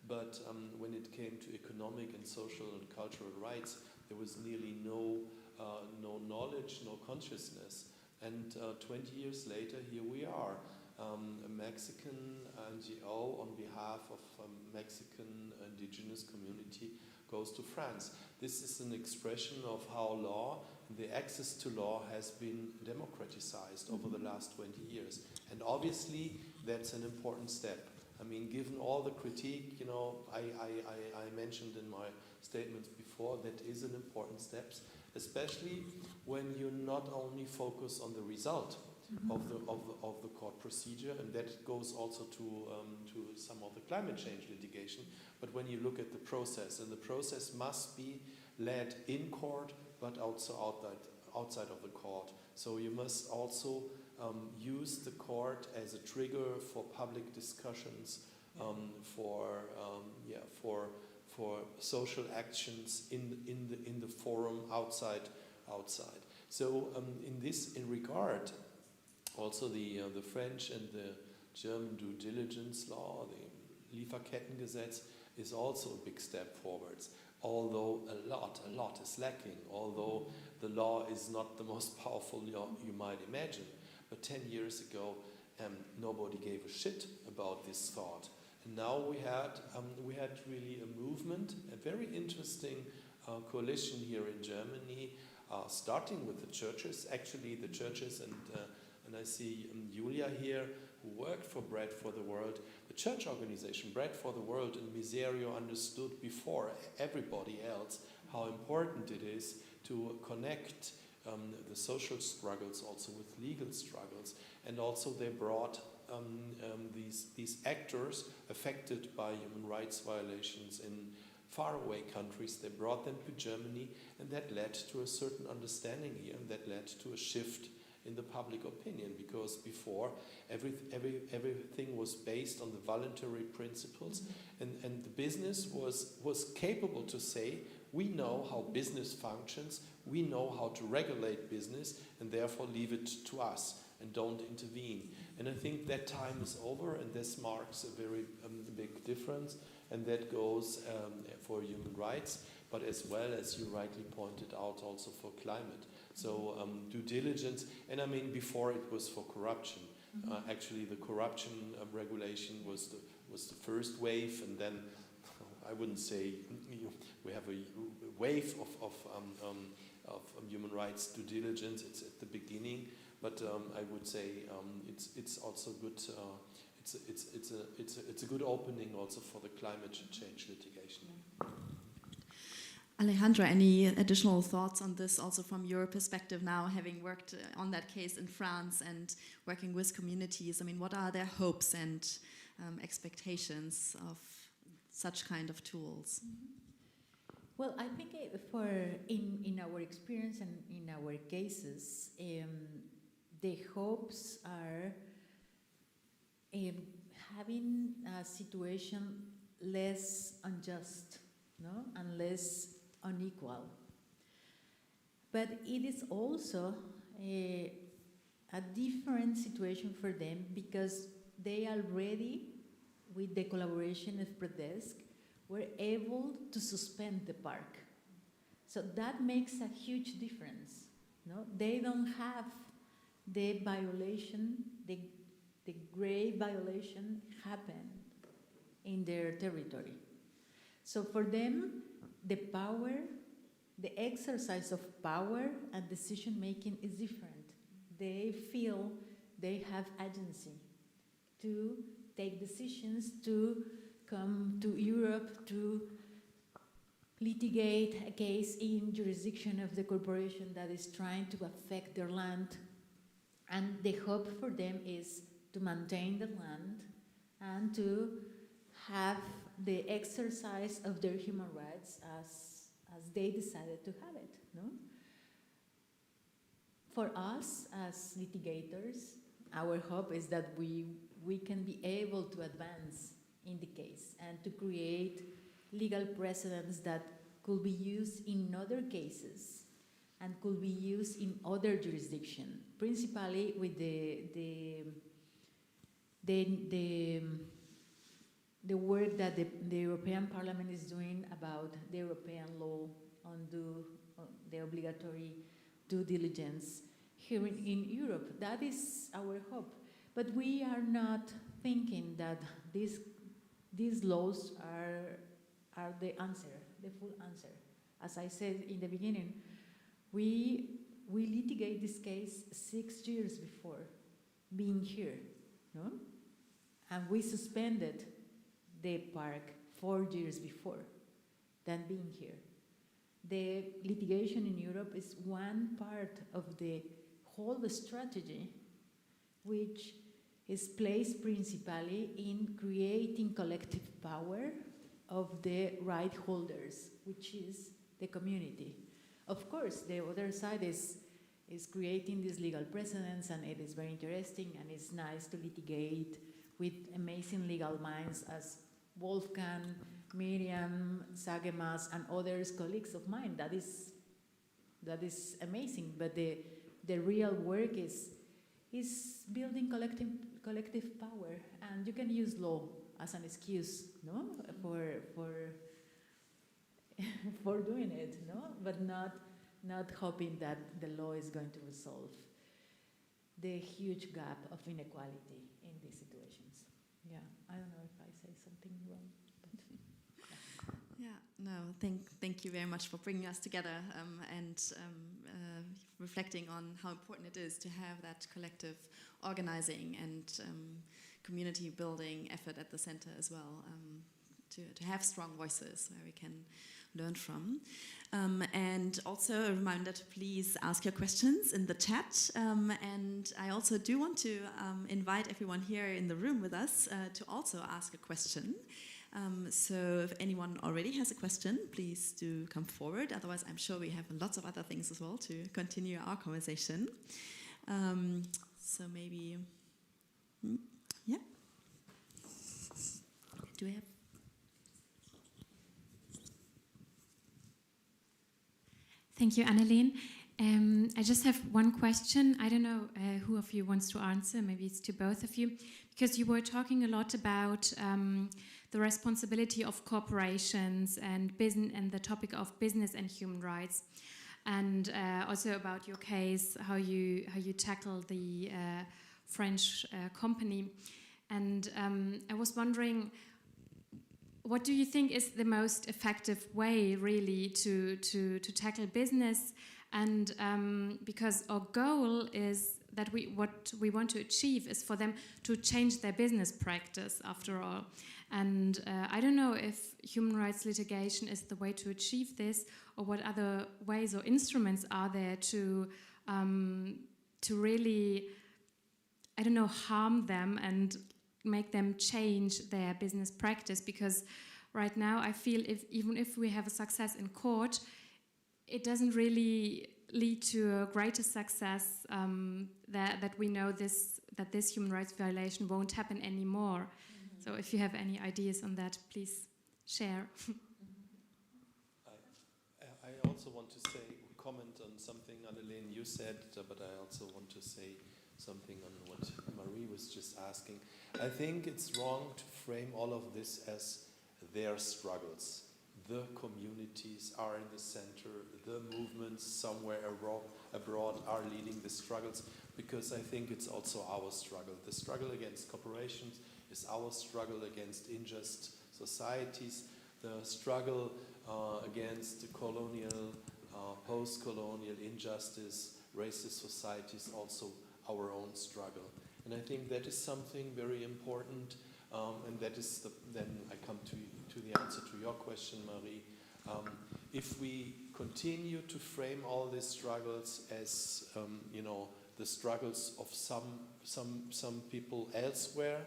but when it came to economic and social and cultural rights, there was nearly no knowledge, no consciousness. And 20 years later, here we are. A Mexican NGO on behalf of Mexican indigenous community goes to France. This is an expression of how law, the access to law, has been democratized over the last 20 years. And obviously, that's an important step. I mean, given all the critique, you know, I mentioned in my statements before, that is an important step, especially when you not only focus on the result of the court procedure, and that goes also to some of the climate change litigation, but when you look at the process, and the process must be led in court, but also outside of the court. So you must also use the court as a trigger for public discussions, for social actions in the forum outside. So in regard, also the French and the German due diligence law, the Lieferkettengesetz, is also a big step forwards. Although a lot is lacking, although the law is not the most powerful law you might imagine. But 10 years ago, nobody gave a shit about this thought. And now we had really a movement, a very interesting coalition here in Germany, starting with the churches. Actually, the churches, and I see Julia here, who worked for Bread for the World. The church organization, Bread for the World, and Miserio understood before everybody else how important it is to connect the social struggles also with legal struggles. And also they brought these actors affected by human rights violations in faraway countries, they brought them to Germany, and that led to a certain understanding here, and that led to a shift in the public opinion, because before everything was based on the voluntary principles, and the business was capable to say, we know how business functions, we know how to regulate business, and therefore leave it to us and don't intervene. And I think that time is over, and this marks a very big difference, and that goes for human rights, but as well, as you rightly pointed out, also for climate. So due diligence, and I mean, before it was for corruption. Actually, the corruption regulation was the first wave, and then I wouldn't say we have a wave of human rights due diligence. It's at the beginning, but I would say it's also good. It's a good opening also for the climate change litigation. Alejandra, any additional thoughts on this also from your perspective now, having worked on that case in France and working with communities? I mean, what are their hopes and expectations of such kind of tools? Well, I think in our experience and in our cases, the hopes are having a situation less unjust, no, and less unequal. But it is also a different situation for them because they already, with the collaboration of Prodesk, were able to suspend the park. So that makes a huge difference. No? They don't have the violation, the grave violation happen in their territory. So for them, the power, the exercise of power and decision making is different. They feel they have agency to take decisions, to come to Europe to litigate a case in jurisdiction of the corporation that is trying to affect their land. And the hope for them is to maintain the land and to have the exercise of their human rights as they decided to have it. No? For us as litigators, our hope is that we can be able to advance in the case and to create legal precedents that could be used in other cases and could be used in other jurisdictions, principally with the work that the European Parliament is doing about the European law on the obligatory due diligence here in Europe. That is our hope. But we are not thinking that these laws are the answer, the full answer. As I said in the beginning, we litigate this case 6 years before being here, no? And we suspended the park 4 years before than being here. The litigation in Europe is one part of the whole strategy, which is placed principally in creating collective power of the right holders, which is the community. Of course, the other side is creating these legal precedents, and it is very interesting, and it's nice to litigate with amazing legal minds as Wolfgang, Miriam, Sagemas, and others, colleagues of mine. That is amazing, but the real work is building collective power, and you can use law as an excuse, no, for doing it, no, but not hoping that the law is going to resolve the huge gap of inequality in these situations. Yeah, I don't know if I say something wrong, but yeah, no, thank you very much for bringing us together and reflecting on how important it is to have that collective organizing and community building effort at the center as well, to have strong voices where we can learn from. And also a reminder to please ask your questions in the chat. And I also do want to invite everyone here in the room with us to also ask a question. So if anyone already has a question, please do come forward. Otherwise, I'm sure we have lots of other things as well to continue our conversation. So maybe, yeah. Do we have? Thank you, Annelien. I just have one question. I don't know who of you wants to answer. Maybe it's to both of you, because you were talking a lot about the responsibility of corporations and business, and the topic of business and human rights, and also about your case, how you tackle the French company. And I was wondering, what do you think is the most effective way, really, to tackle business? And because our goal is that what we want to achieve is for them to change their business practice, after all. And I don't know if human rights litigation is the way to achieve this, or what other ways or instruments are there to really, I don't know, harm them and make them change their business practice. Because right now I feel even if we have a success in court, it doesn't really lead to a greater success, that we know that this human rights violation won't happen anymore. Mm-hmm. So if you have any ideas on that, please. share. I also want to comment on something, Annelien, you said, but I also want to say something on what Marie was just asking. I think it's wrong to frame all of this as their struggles. The communities are in the center, the movements somewhere abroad are leading the struggles, because I think it's also our struggle. The struggle against corporations is our struggle against unjust societies. The struggle against the colonial, post-colonial injustice, racist societies, also our own struggle. And I think that is something very important, and that is then I come to the answer to your question, Marie. If we continue to frame all these struggles as the struggles of some people elsewhere,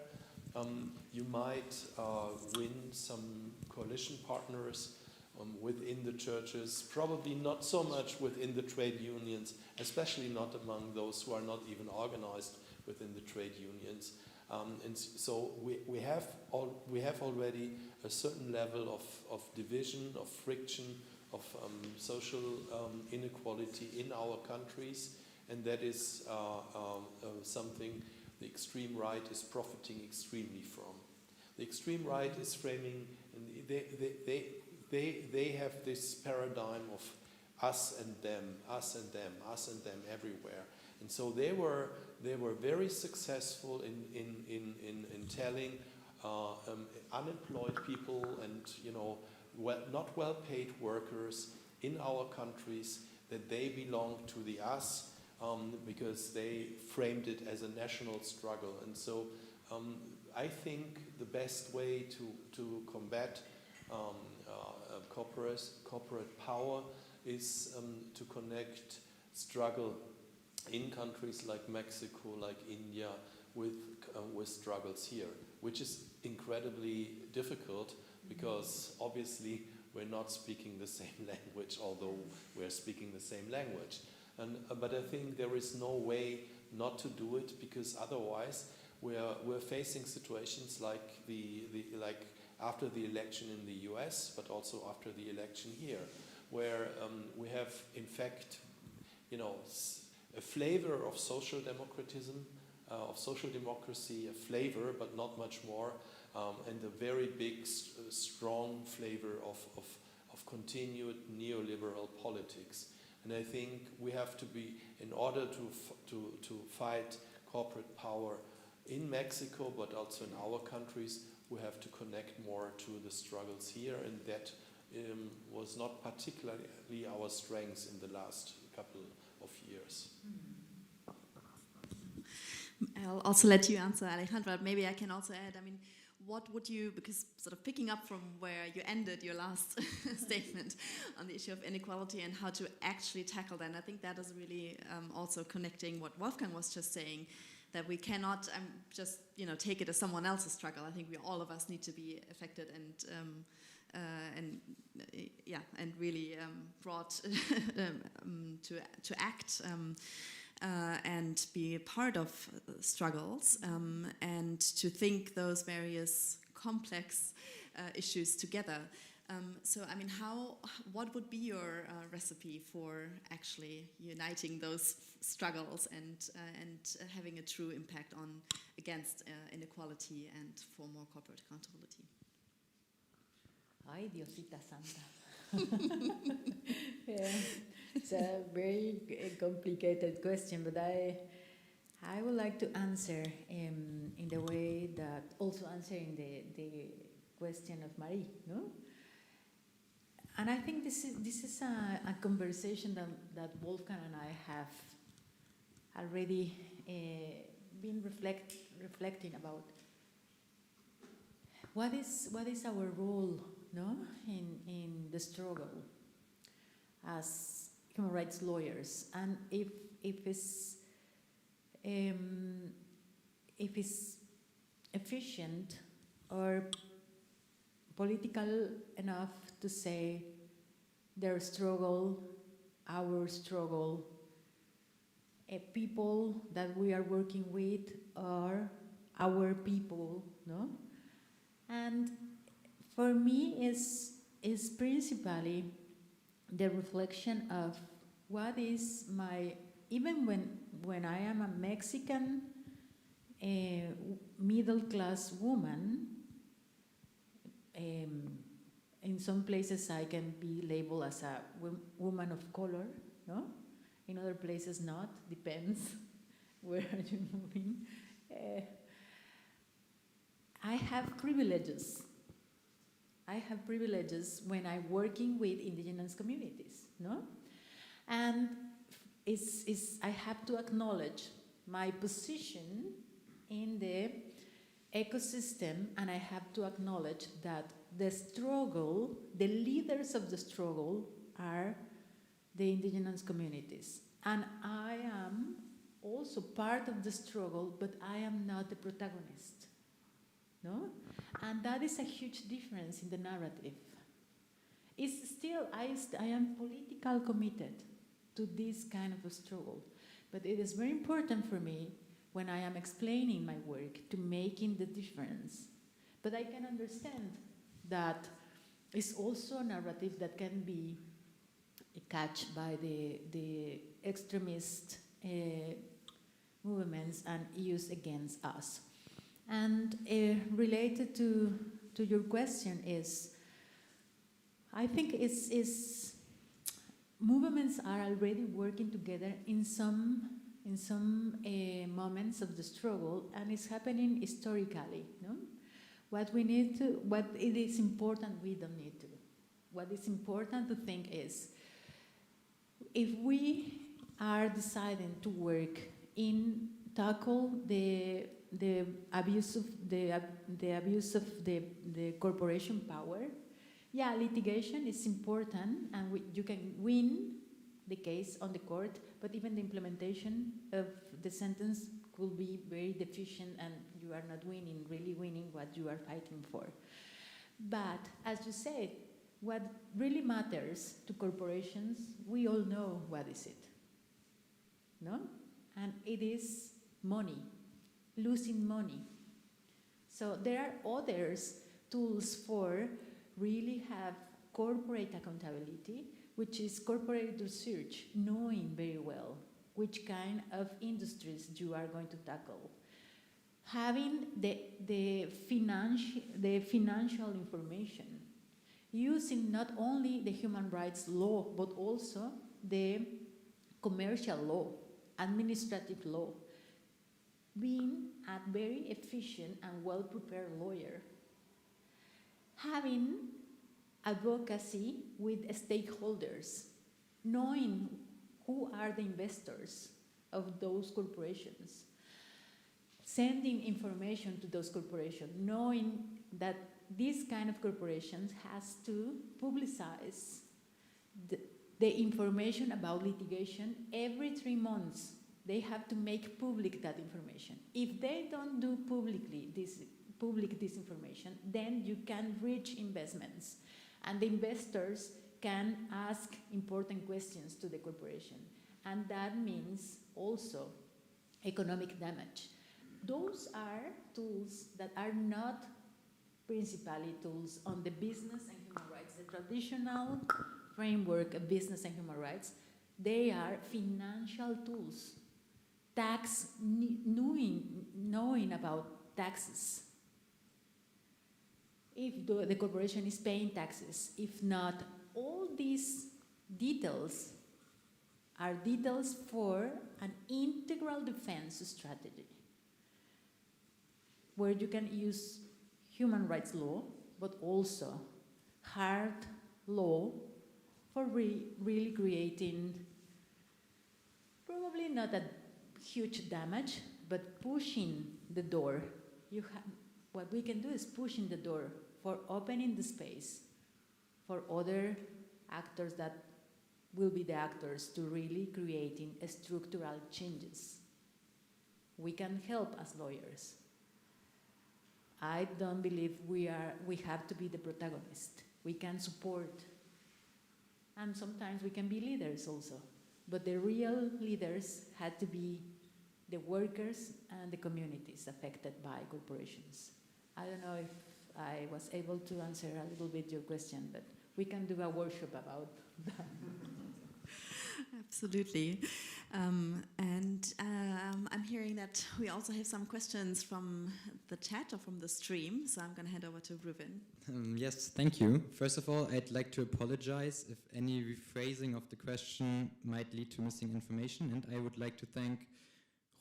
you might win some coalition partners within the churches, probably not so much within the trade unions, especially not among those who are not even organized within the trade unions. And so we have already a certain level of division, of friction, of social inequality in our countries, and that is something the extreme right is profiting extremely from. The extreme right is framing, and they have this paradigm of us and them, us and them, us and them everywhere. And so they were very successful in telling unemployed people and not well-paid workers in our countries that they belong to the us, because they framed it as a national struggle. And so I think the best way to combat corporate power is to connect struggle in countries like Mexico, like India, with struggles here, which is incredibly difficult because obviously we're not speaking the same language, although we're speaking the same language. But I think there is no way not to do it, because otherwise we're facing situations like like after the election in the US, but also after the election here, where we have in fact a flavor of social democratism, of social democracy, a flavor, but not much more, and a very big, strong flavor of continued neoliberal politics. And I think we have to be, in order to fight corporate power in Mexico, but also in our countries, we have to connect more to the struggles here, and that was not particularly our strengths in the last couple of years. I'll also let you answer, Alejandra, but maybe I can also add, what would you, because sort of picking up from where you ended your last statement on the issue of inequality and how to actually tackle that, and I think that is really also connecting what Wolfgang was just saying, that we cannot just take it as someone else's struggle. I think all of us need to be affected and really brought to act and be a part of struggles and to think those various complex issues together. What would be your recipe for actually uniting those struggles and having a true impact against inequality and for more corporate accountability? Ay, Diosita Santa. Yeah, it's a very complicated question, but I would like to answer in the way that also answering the question of Marie, no? And I think this is a conversation that Wolfgang and I have already been reflecting about. What is our role, no, in the struggle as human rights lawyers, and if it's efficient or political enough to say their struggle, our struggle, people that we are working with are our people, no? And For me, is principally the reflection of what is my, even when I am a Mexican middle-class woman, in some places I can be labeled as a woman of color, no? In other places not, depends where are you moving. I have privileges. I have privileges when I'm working with indigenous communities, no? And I have to acknowledge my position in the ecosystem, and I have to acknowledge that the struggle, the leaders of the struggle are the indigenous communities. And I am also part of the struggle, but I am not the protagonist, no? And that is a huge difference in the narrative. It's still, I am politically committed to this kind of a struggle, but it is very important for me when I am explaining my work to making the difference. But I can understand that it's also a narrative that can be catched by the extremist movements and used against us. And related to your question is, I think it's movements are already working together in some moments of the struggle, and it's happening historically, no? What it is important we don't need to. What is important to think is, if we are deciding to work in tackle the abuse of the corporation power, yeah, litigation is important, and you can win the case on the court, but even the implementation of the sentence could be very deficient, and you are not really winning what you are fighting for. But as you said, what really matters to corporations, we all know what is it, no? And it is money, losing money. So there are others tools for really have corporate accountability, which is corporate research, knowing very well which kind of industries you are going to tackle. Having the financial information, using not only the human rights law, but also the commercial law, administrative law, being a very efficient and well-prepared lawyer, having advocacy with stakeholders, knowing who are the investors of those corporations, sending information to those corporations, knowing that this kind of corporations has to publicize the information about litigation every 3 months. They have to make public that information. If they don't do public this information, then you can reach investments, and the investors can ask important questions to the corporation, and that means also economic damage. Those are tools that are not principally tools on the business and human rights, the traditional framework of business and human rights. They are financial tools. Knowing about taxes. If the corporation is paying taxes, if not, all these details are details for an integral defense strategy, where you can use human rights law, but also hard law for really creating probably not a huge damage, but pushing the door. What we can do is pushing the door for opening the space for other actors that will be the actors to really creating structural changes. We can help as lawyers. I don't believe we have to be the protagonist. We can support, and sometimes we can be leaders also. But the real leaders had to be the workers and the communities affected by corporations. I don't know if I was able to answer a little bit your question, but we can do a workshop about that. Absolutely. I'm hearing that we also have some questions from the chat or from the stream, so I'm going to hand over to Ruben. Yes, thank you. First of all, I'd like to apologize if any rephrasing of the question might lead to missing information, and I would like to thank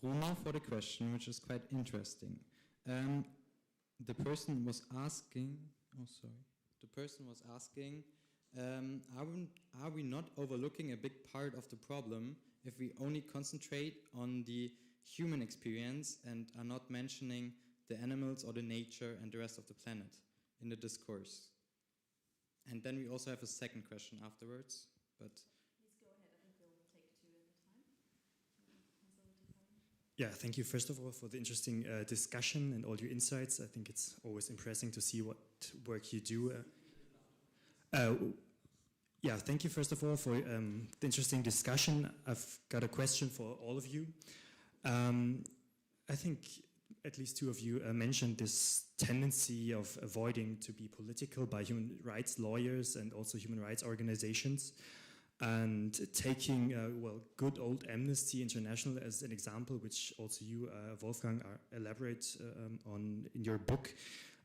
Runa for the question, which is quite interesting. The person was asking, are we not overlooking a big part of the problem if we only concentrate on the human experience and are not mentioning the animals or the nature and the rest of the planet in the discourse? And then we also have a second question afterwards, but... Please go ahead, I think we'll take two at a time. Yeah, thank you first of all for the interesting discussion and all your insights. I think it's always impressive to see what work you do. Yeah, thank you first of all for the interesting discussion. I've got a question for all of you. I think at least two of you mentioned this tendency of avoiding to be political by human rights lawyers and also human rights organizations, and taking, good old Amnesty International as an example, which also you, Wolfgang, elaborate on in your book.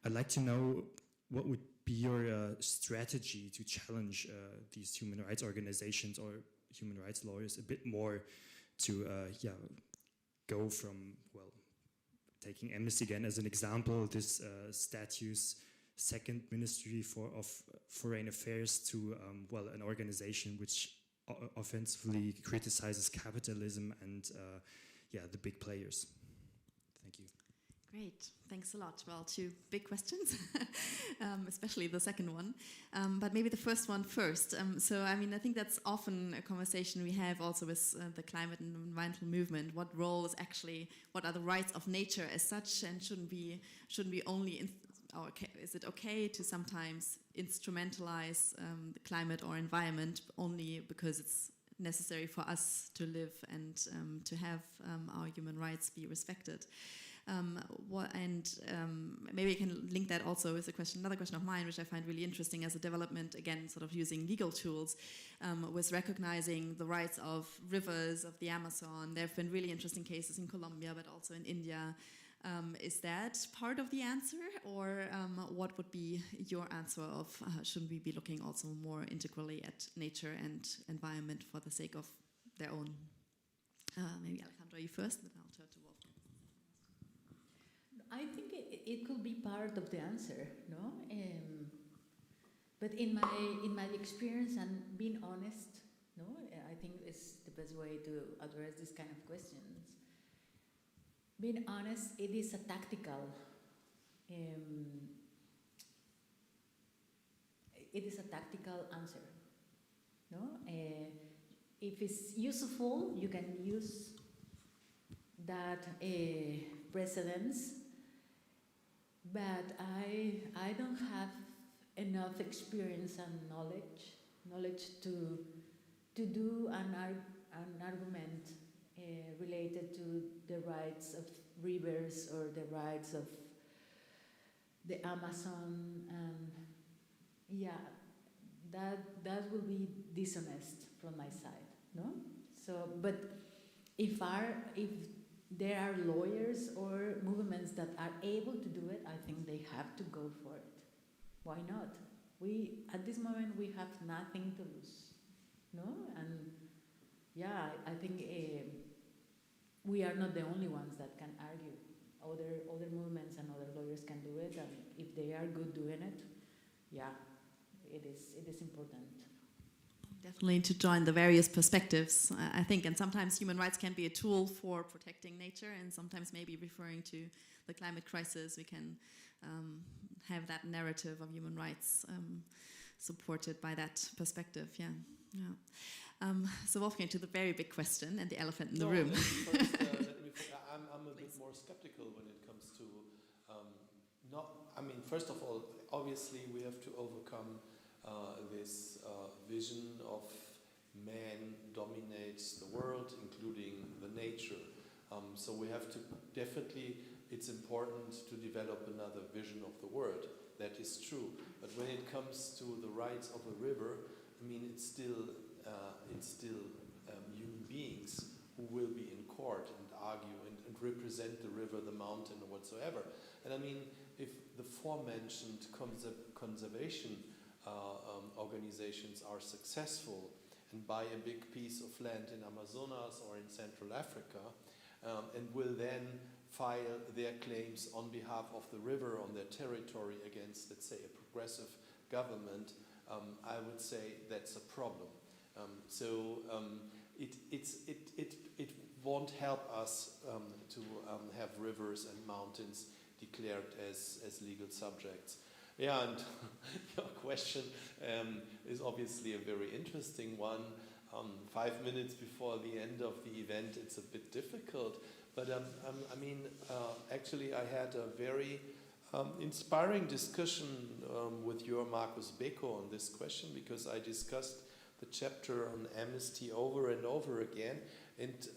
I'd like to know what would be your strategy to challenge these human rights organizations or human rights lawyers a bit more to go from, taking Amnesty again as an example, this statue's second Ministry of Foreign Affairs to, an organization which offensively criticizes capitalism and, the big players. Thank you. Great, thanks a lot. Well, two big questions, especially the second one, but maybe the first one first. I think that's often a conversation we have also with the climate and environmental movement. What role is actually, what are the rights of nature as such, and shouldn't we only, is it okay to sometimes instrumentalize the climate or environment only because it's necessary for us to live and to have our human rights be respected? Maybe I can link that also with another question of mine, which I find really interesting as a development, again, sort of using legal tools, was recognizing the rights of rivers, of the Amazon. There have been really interesting cases in Colombia, but also in India. Is that part of the answer, or what would be your answer of shouldn't we be looking also more integrally at nature and environment for the sake of their own? Maybe Alejandra, you first, then I'll turn to Wolfgang. I think it could be part of the answer, no? But in my experience and being honest, no, I think it's the best way to address this kind of questions. Being honest, it is a tactical. It is a tactical answer, no? If it's useful, you can use that precedence. But I don't have enough experience and knowledge to do an argument related to the rights of rivers or the rights of the Amazon, and that will be dishonest from my side, no? So, but if there are lawyers or movements that are able to do it, I think they have to go for it. Why not? At this moment, we have nothing to lose, no? And I think we are not the only ones that can argue. Other movements and other lawyers can do it, and if they are good doing it, it is important. Definitely to join the various perspectives, I think, and sometimes human rights can be a tool for protecting nature, and sometimes maybe referring to the climate crisis, we can have that narrative of human rights supported by that perspective, so Wolfgang, to the very big question and the elephant in the room. I'm a bit more skeptical when it comes to, first of all, obviously we have to overcome this vision of man dominates the world, including the nature. So we have to definitely, it's important to develop another vision of the world. that is true. But when it comes to the rights of a river, I mean, it's still human beings who will be in court and argue and represent the river, the mountain, or whatsoever. And I mean, if the aforementioned conservation organizations are successful and buy a big piece of land in Amazonas or in Central Africa, and will then file their claims on behalf of the river on their territory against, let's say, a progressive government, I would say that's a problem. It won't help us to have rivers and mountains declared as legal subjects. Yeah, and your question is obviously a very interesting one. 5 minutes before the end of the event, it's a bit difficult. But I mean, actually, I had a very inspiring discussion with your Markus Beko on this question, because I discussed the chapter on amnesty over and over again, and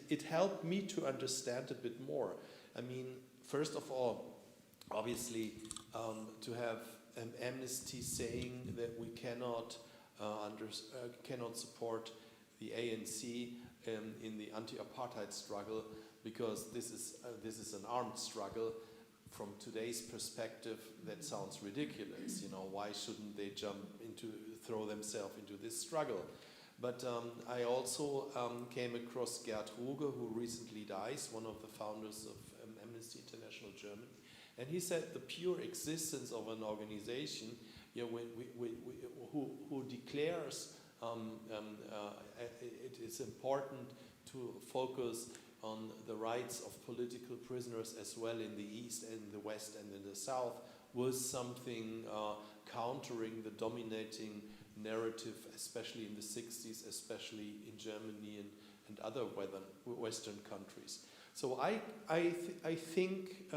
it helped me to understand a bit more. I mean, first of all, obviously, to have an amnesty saying that we cannot support the ANC in the anti-apartheid struggle, because this is an armed struggle. From today's perspective, that sounds ridiculous. You know, why shouldn't they throw themselves into this struggle? But I also came across Gerd Ruge, who recently dies, one of the founders of Amnesty International Germany, and he said the pure existence of an organization, who declares it is important to focus on the rights of political prisoners as well in the East and the West and in the South, was something countering the dominating narrative, especially in the 60s, especially in Germany and other Western countries. So I think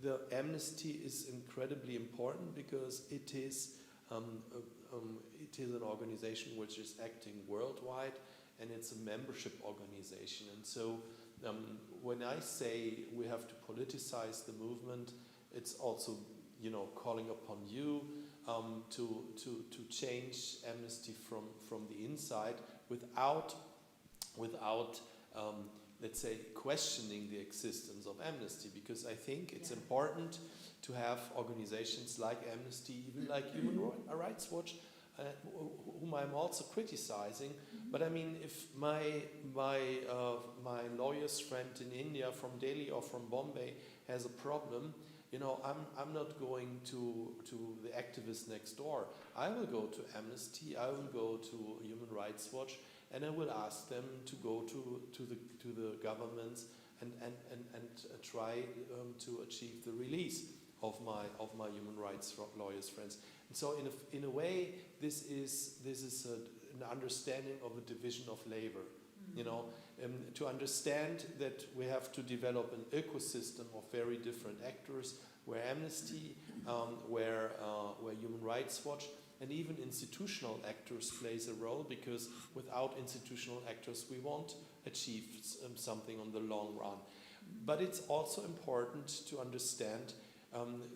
the amnesty is incredibly important, because it is an organization which is acting worldwide, and it's a membership organization. And so when I say we have to politicize the movement, it's also, calling upon you to change amnesty from the inside without let's say, questioning the existence of amnesty, because I think it's important to have organizations like Amnesty, even like Human Rights Watch, whom I'm also criticizing. But I mean, if my lawyer's friend in India from Delhi or from Bombay has a problem, I'm not going to the activist next door. I will go to Amnesty, I will go to Human Rights Watch, and I will ask them to go to the governments and try to achieve the release of my human rights lawyers friends. And so in a way, this is an understanding of the division of labor. To understand that we have to develop an ecosystem of very different actors, where Amnesty, where Human Rights Watch, and even institutional actors plays a role, because without institutional actors we won't achieve something on the long run. But it's also important to understand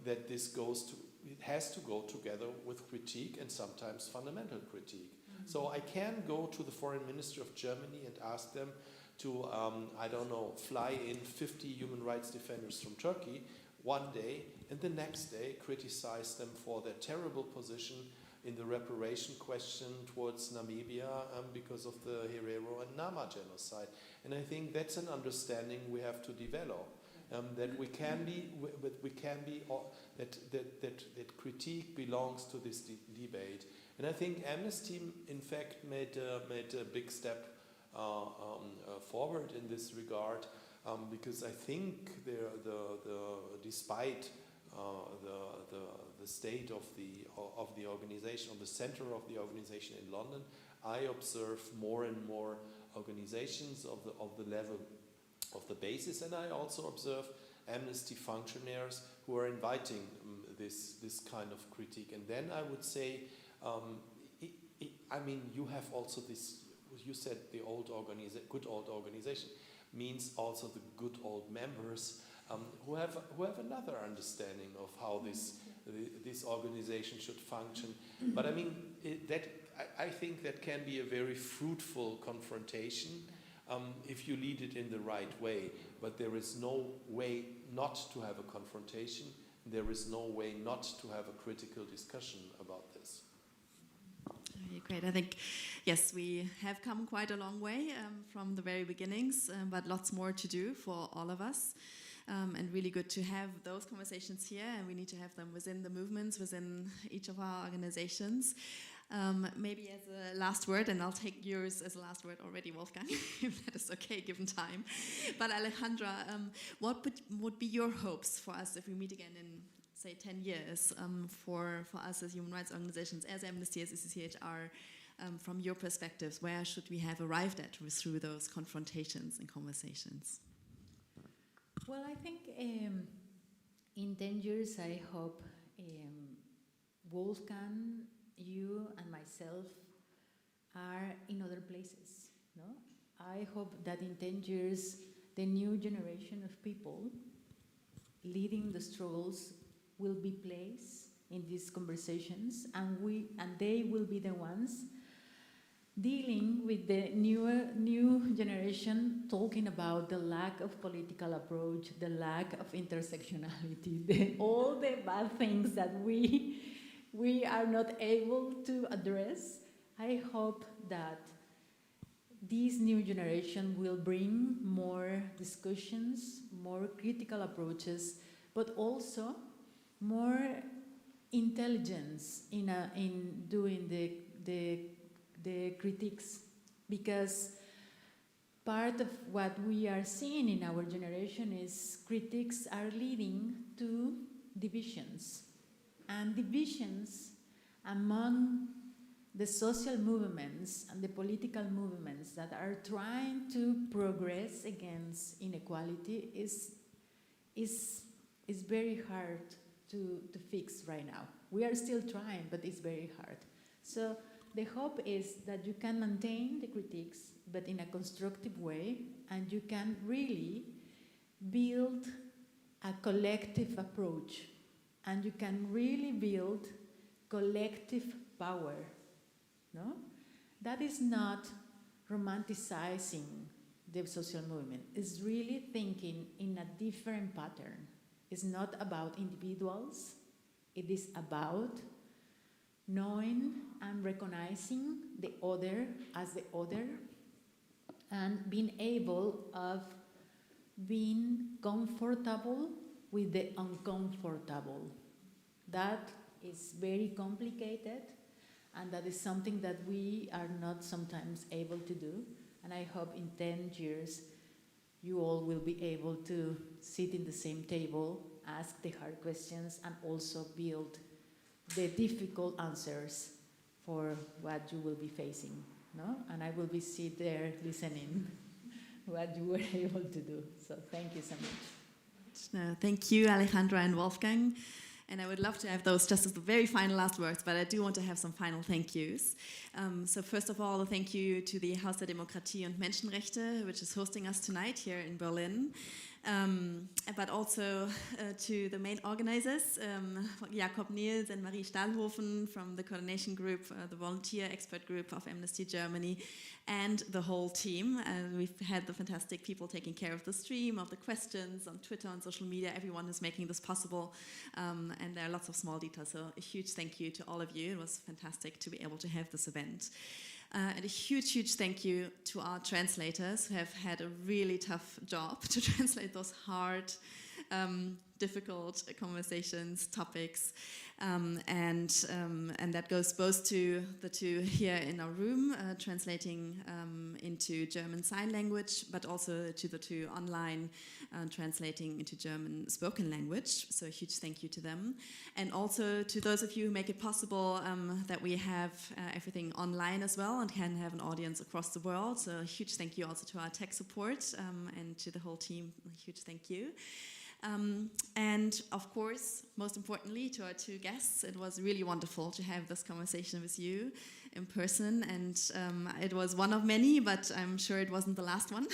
that it has to go together with critique, and sometimes fundamental critique. So I can go to the Foreign Ministry of Germany and ask them to, fly in 50 human rights defenders from Turkey one day, and the next day criticize them for their terrible position in the reparation question towards Namibia because of the Herero and Nama genocide. And I think that's an understanding we have to develop. That critique belongs to this debate. And I think Amnesty, in fact, made a big step forward in this regard, because I think despite the state of the organization, of the center of the organization in London, I observe more and more organizations of the level of the basis, and I also observe Amnesty functionaries who are inviting this kind of critique. And then I would say, you have also this. You said the good old organization means also the good old members who have another understanding of how this organization should function. But I mean, I think that can be a very fruitful confrontation if you lead it in the right way. But there is no way not to have a confrontation. There is no way not to have a critical discussion about this. Great. I think, yes, we have come quite a long way from the very beginnings, but lots more to do for all of us. And really good to have those conversations here, and we need to have them within the movements, within each of our organizations. Maybe as a last word, and I'll take yours as a last word already, Wolfgang, if that is okay, given time. But Alejandra, what would be your hopes for us if we meet again in, say, 10 years, for us as human rights organizations, as Amnesty, as ECCHR, from your perspectives, where should we have arrived at through those confrontations and conversations? Well, I think in 10 years, I hope Wolfgang, you and myself are in other places. No? I hope that in 10 years, the new generation of people leading the struggles will be placed in these conversations, and they will be the ones dealing with the new generation, talking about the lack of political approach, the lack of intersectionality, all the bad things that we are not able to address. I hope that this new generation will bring more discussions, more critical approaches, but also more intelligence in doing the critiques, because part of what we are seeing in our generation is critiques are leading to divisions, and divisions among the social movements and the political movements that are trying to progress against inequality is very hard to fix right now. We are still trying, but it's very hard. So the hope is that you can maintain the critiques, but in a constructive way, and you can really build a collective approach, and you can really build collective power. No? That is not romanticizing the social movement. It's really thinking in a different pattern. It's not about individuals. It is about knowing and recognizing the other as the other, and being able of being comfortable with the uncomfortable. That is very complicated, and that is something that we are not sometimes able to do. And I hope in 10 years you all will be able to sit in the same table, ask the hard questions, and also build the difficult answers for what you will be facing, no? And I will be sit there listening what you were able to do. So thank you so much. No, thank you, Alejandra and Wolfgang. And I would love to have those just as the very final last words, but I do want to have some final thank yous. So first of all, thank you to the Haus der Demokratie und Menschenrechte, which is hosting us tonight here in Berlin. But also to the main organizers, Jakob Niels and Marie Stahlhofen from the coordination group, the volunteer expert group of Amnesty Germany, and the whole team. We've had the fantastic people taking care of the stream, of the questions on Twitter, on social media, everyone who's making this possible. And there are lots of small details, so a huge thank you to all of you. It was fantastic to be able to have this event. And a huge, huge thank you to our translators who have had a really tough job to translate those hard, difficult conversations, topics. And that goes both to the two here in our room, translating into German Sign Language, but also to the two online translating into German spoken language. So a huge thank you to them. And also to those of you who make it possible that we have everything online as well and can have an audience across the world. So a huge thank you also to our tech support and to the whole team. A huge thank you. And of course, most importantly, to our two guests, it was really wonderful to have this conversation with you. in person, and it was one of many, but I'm sure it wasn't the last one.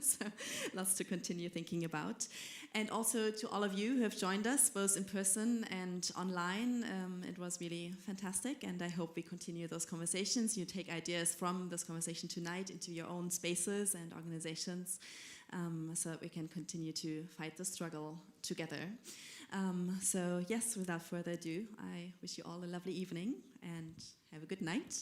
So lots to continue thinking about. And also to all of you who have joined us, both in person and online. It was really fantastic, and I hope we continue those conversations. You take ideas from this conversation tonight into your own spaces and organizations, so that we can continue to fight the struggle together. So yes, without further ado, I wish you all a lovely evening and have a good night.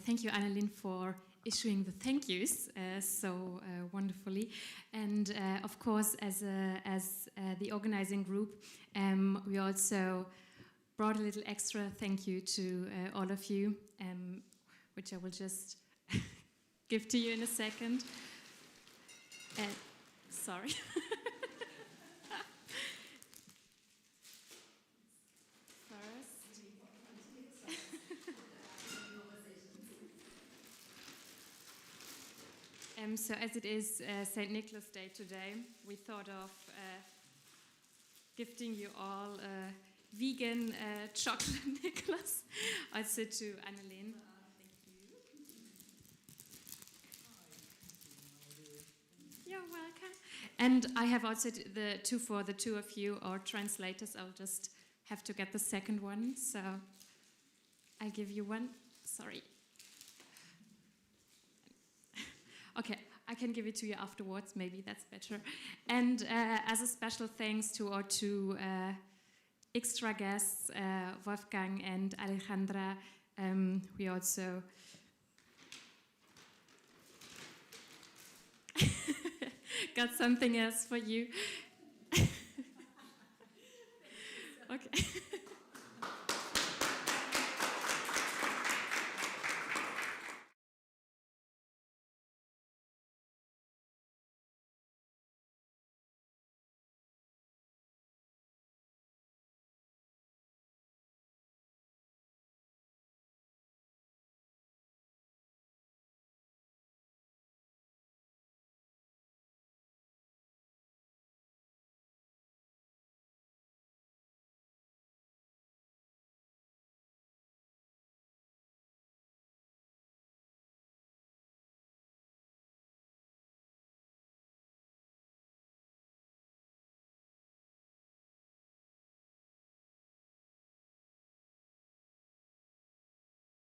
Thank you, Annelien, for issuing the thank yous so wonderfully. And of course, as the organizing group, we also brought a little extra thank you to all of you, which I will just give to you in a second. Sorry. So as it is St. Nicholas Day today, we thought of gifting you all a vegan chocolate Nicholas, also to Annelien. Thank you. You're welcome. And I have also the two for the two of you, or translators. I'll just have to get the second one, so I'll give you one. Sorry. Okay, I can give it to you afterwards, maybe that's better. And as a special thanks to our two extra guests, Wolfgang and Alejandra, we also got something else for you.